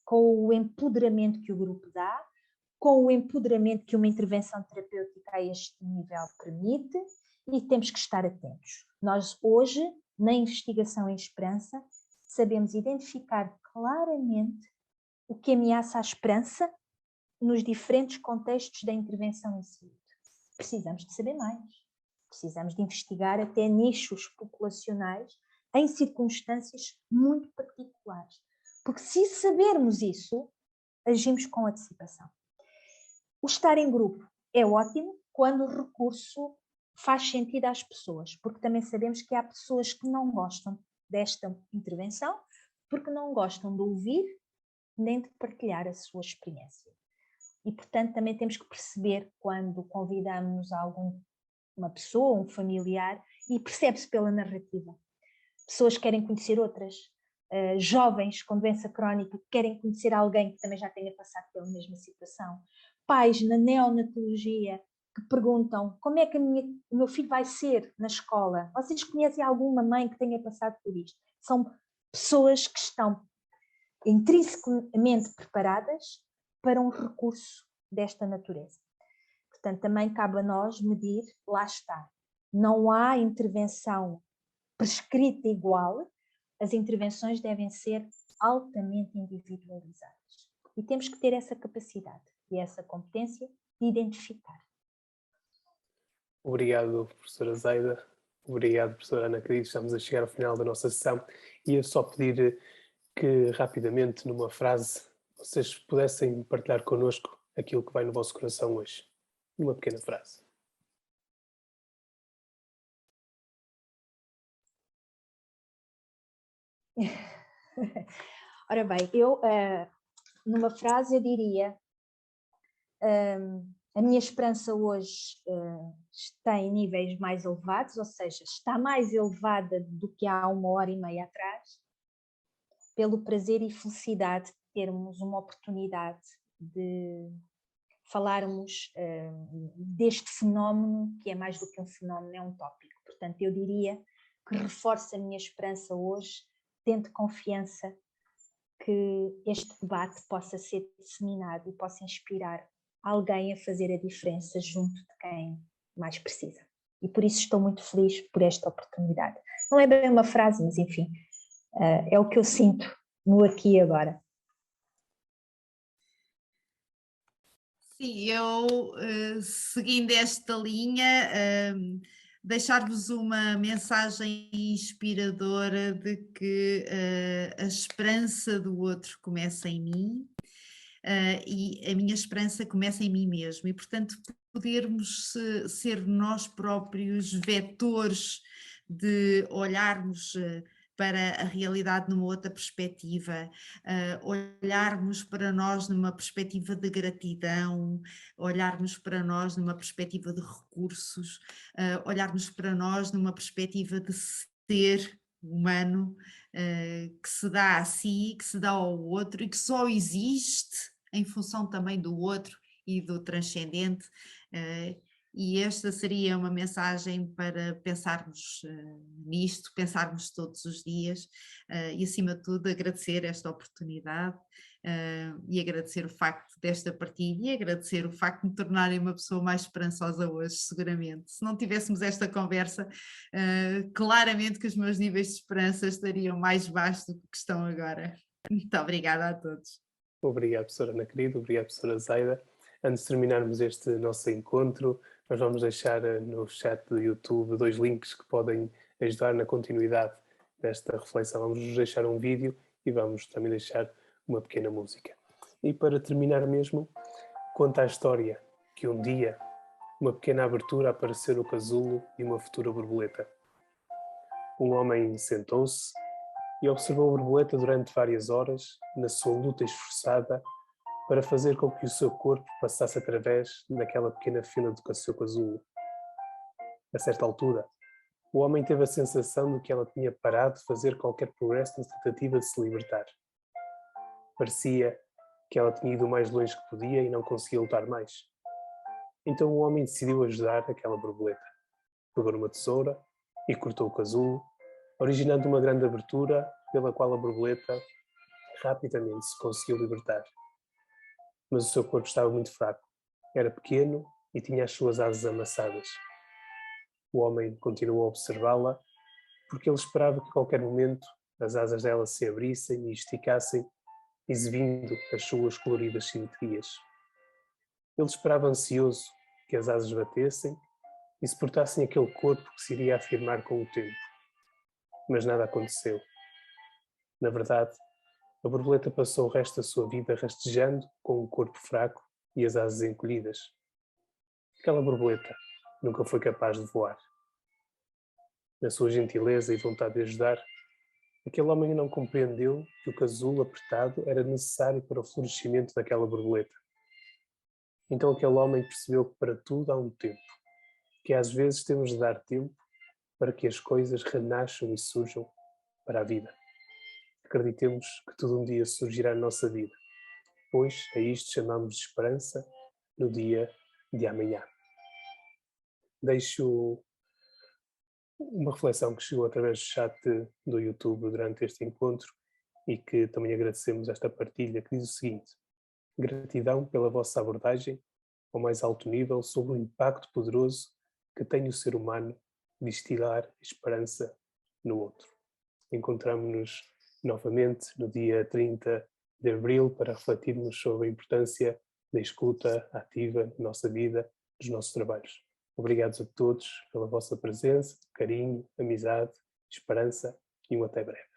com o empoderamento que o grupo dá, com o empoderamento que uma intervenção terapêutica a este nível permite, e temos que estar atentos. Nós hoje, na investigação em esperança, sabemos identificar claramente o que ameaça a esperança nos diferentes contextos da intervenção em saúde. Precisamos de saber mais. Precisamos de investigar até nichos populacionais em circunstâncias muito particulares. Porque se sabermos isso, agimos com antecipação. O estar em grupo é ótimo quando o recurso faz sentido às pessoas, porque também sabemos que há pessoas que não gostam desta intervenção, porque não gostam de ouvir nem de partilhar a sua experiência. E, portanto, também temos que perceber quando convidamos uma pessoa, um familiar, e percebe-se pela narrativa. Pessoas querem conhecer outras, jovens com doença crónica querem conhecer alguém que também já tenha passado pela mesma situação. Pais na neonatologia que perguntam como é que o meu filho vai ser na escola. Vocês conhecem alguma mãe que tenha passado por isto? São pessoas que estão intrinsecamente preparadas para um recurso desta natureza. Portanto, também cabe a nós medir, lá está. Não há intervenção prescrita igual, as intervenções devem ser altamente individualizadas. E temos que ter essa capacidade e essa competência de identificar. Obrigado, professora Zaida. Obrigado, professora Ana Querido. Estamos a chegar ao final da nossa sessão. E eu só pedir que, rapidamente, numa frase, vocês pudessem partilhar connosco aquilo que vai no vosso coração hoje. Numa pequena frase. Ora bem, eu, numa frase, eu diria: a minha esperança hoje está em níveis mais elevados, ou seja, está mais elevada do que há 1h30 atrás, pelo prazer e felicidade de termos uma oportunidade de falarmos deste fenómeno, que é mais do que um fenómeno, é um tópico. Portanto, eu diria que reforço a minha esperança hoje, tendo confiança que este debate possa ser disseminado e possa inspirar alguém a fazer a diferença junto de quem mais precisa. E por isso estou muito feliz por esta oportunidade. Não é bem uma frase, mas enfim, é o que eu sinto no aqui e agora. Sim, eu, seguindo esta linha, deixar-vos uma mensagem inspiradora de que a esperança do outro começa em mim. E a minha esperança começa em mim mesmo, e portanto podermos ser nós próprios vetores de olharmos para a realidade numa outra perspectiva, olharmos para nós numa perspectiva de gratidão, olharmos para nós numa perspectiva de recursos, olharmos para nós numa perspectiva de ser humano, que se dá a si, que se dá ao outro e que só existe em função também do outro e do transcendente, e esta seria uma mensagem para pensarmos nisto, pensarmos todos os dias, e acima de tudo agradecer esta oportunidade e agradecer o facto desta partilha e agradecer o facto de me tornarem uma pessoa mais esperançosa hoje, seguramente. Se não tivéssemos esta conversa, claramente que os meus níveis de esperança estariam mais baixos do que estão agora. Muito obrigada a todos. Obrigado, professora Ana Querida. Obrigado, professora Zaida. Antes de terminarmos este nosso encontro, nós vamos deixar no chat do YouTube 2 links que podem ajudar na continuidade desta reflexão. Vamos deixar um vídeo e vamos também deixar uma pequena música. E para terminar mesmo, conta a história que um dia uma pequena abertura apareceu no casulo de uma futura borboleta. Um homem sentou-se e observou a borboleta durante várias horas na sua luta esforçada para fazer com que o seu corpo passasse através daquela pequena fila do seu casulo. A certa altura, o homem teve a sensação de que ela tinha parado de fazer qualquer progresso na tentativa de se libertar. Parecia que ela tinha ido o mais longe que podia e não conseguia lutar mais. Então o homem decidiu ajudar aquela borboleta. Pegou numa tesoura e cortou o casulo, originando uma grande abertura pela qual a borboleta rapidamente se conseguiu libertar. mas o seu corpo estava muito fraco. Era pequeno e tinha as suas asas amassadas. O homem continuou a observá-la, porque ele esperava que a qualquer momento as asas dela se abrissem e esticassem, exibindo as suas coloridas simetrias. Ele esperava ansioso que as asas batessem e suportassem aquele corpo que se iria afirmar com o tempo. Mas nada aconteceu. Na verdade, a borboleta passou o resto da sua vida rastejando com o corpo fraco e as asas encolhidas. Aquela borboleta nunca foi capaz de voar. Na sua gentileza e vontade de ajudar, aquele homem não compreendeu que o casulo apertado era necessário para o florescimento daquela borboleta. Então aquele homem percebeu que para tudo há um tempo, que às vezes temos de dar tempo para que as coisas renasçam e surjam para a vida. Acreditemos que tudo um dia surgirá na nossa vida, pois a isto chamamos de esperança no dia de amanhã. Deixo uma reflexão que chegou através do chat do YouTube durante este encontro e que também agradecemos esta partilha, que diz o seguinte: gratidão pela vossa abordagem ao mais alto nível sobre o impacto poderoso que tem o ser humano de instilar esperança no outro. Encontramos-nos novamente no dia 30 de abril para refletirmos sobre a importância da escuta ativa na nossa vida, nos nossos trabalhos. Obrigados a todos pela vossa presença, carinho, amizade, esperança e um até breve.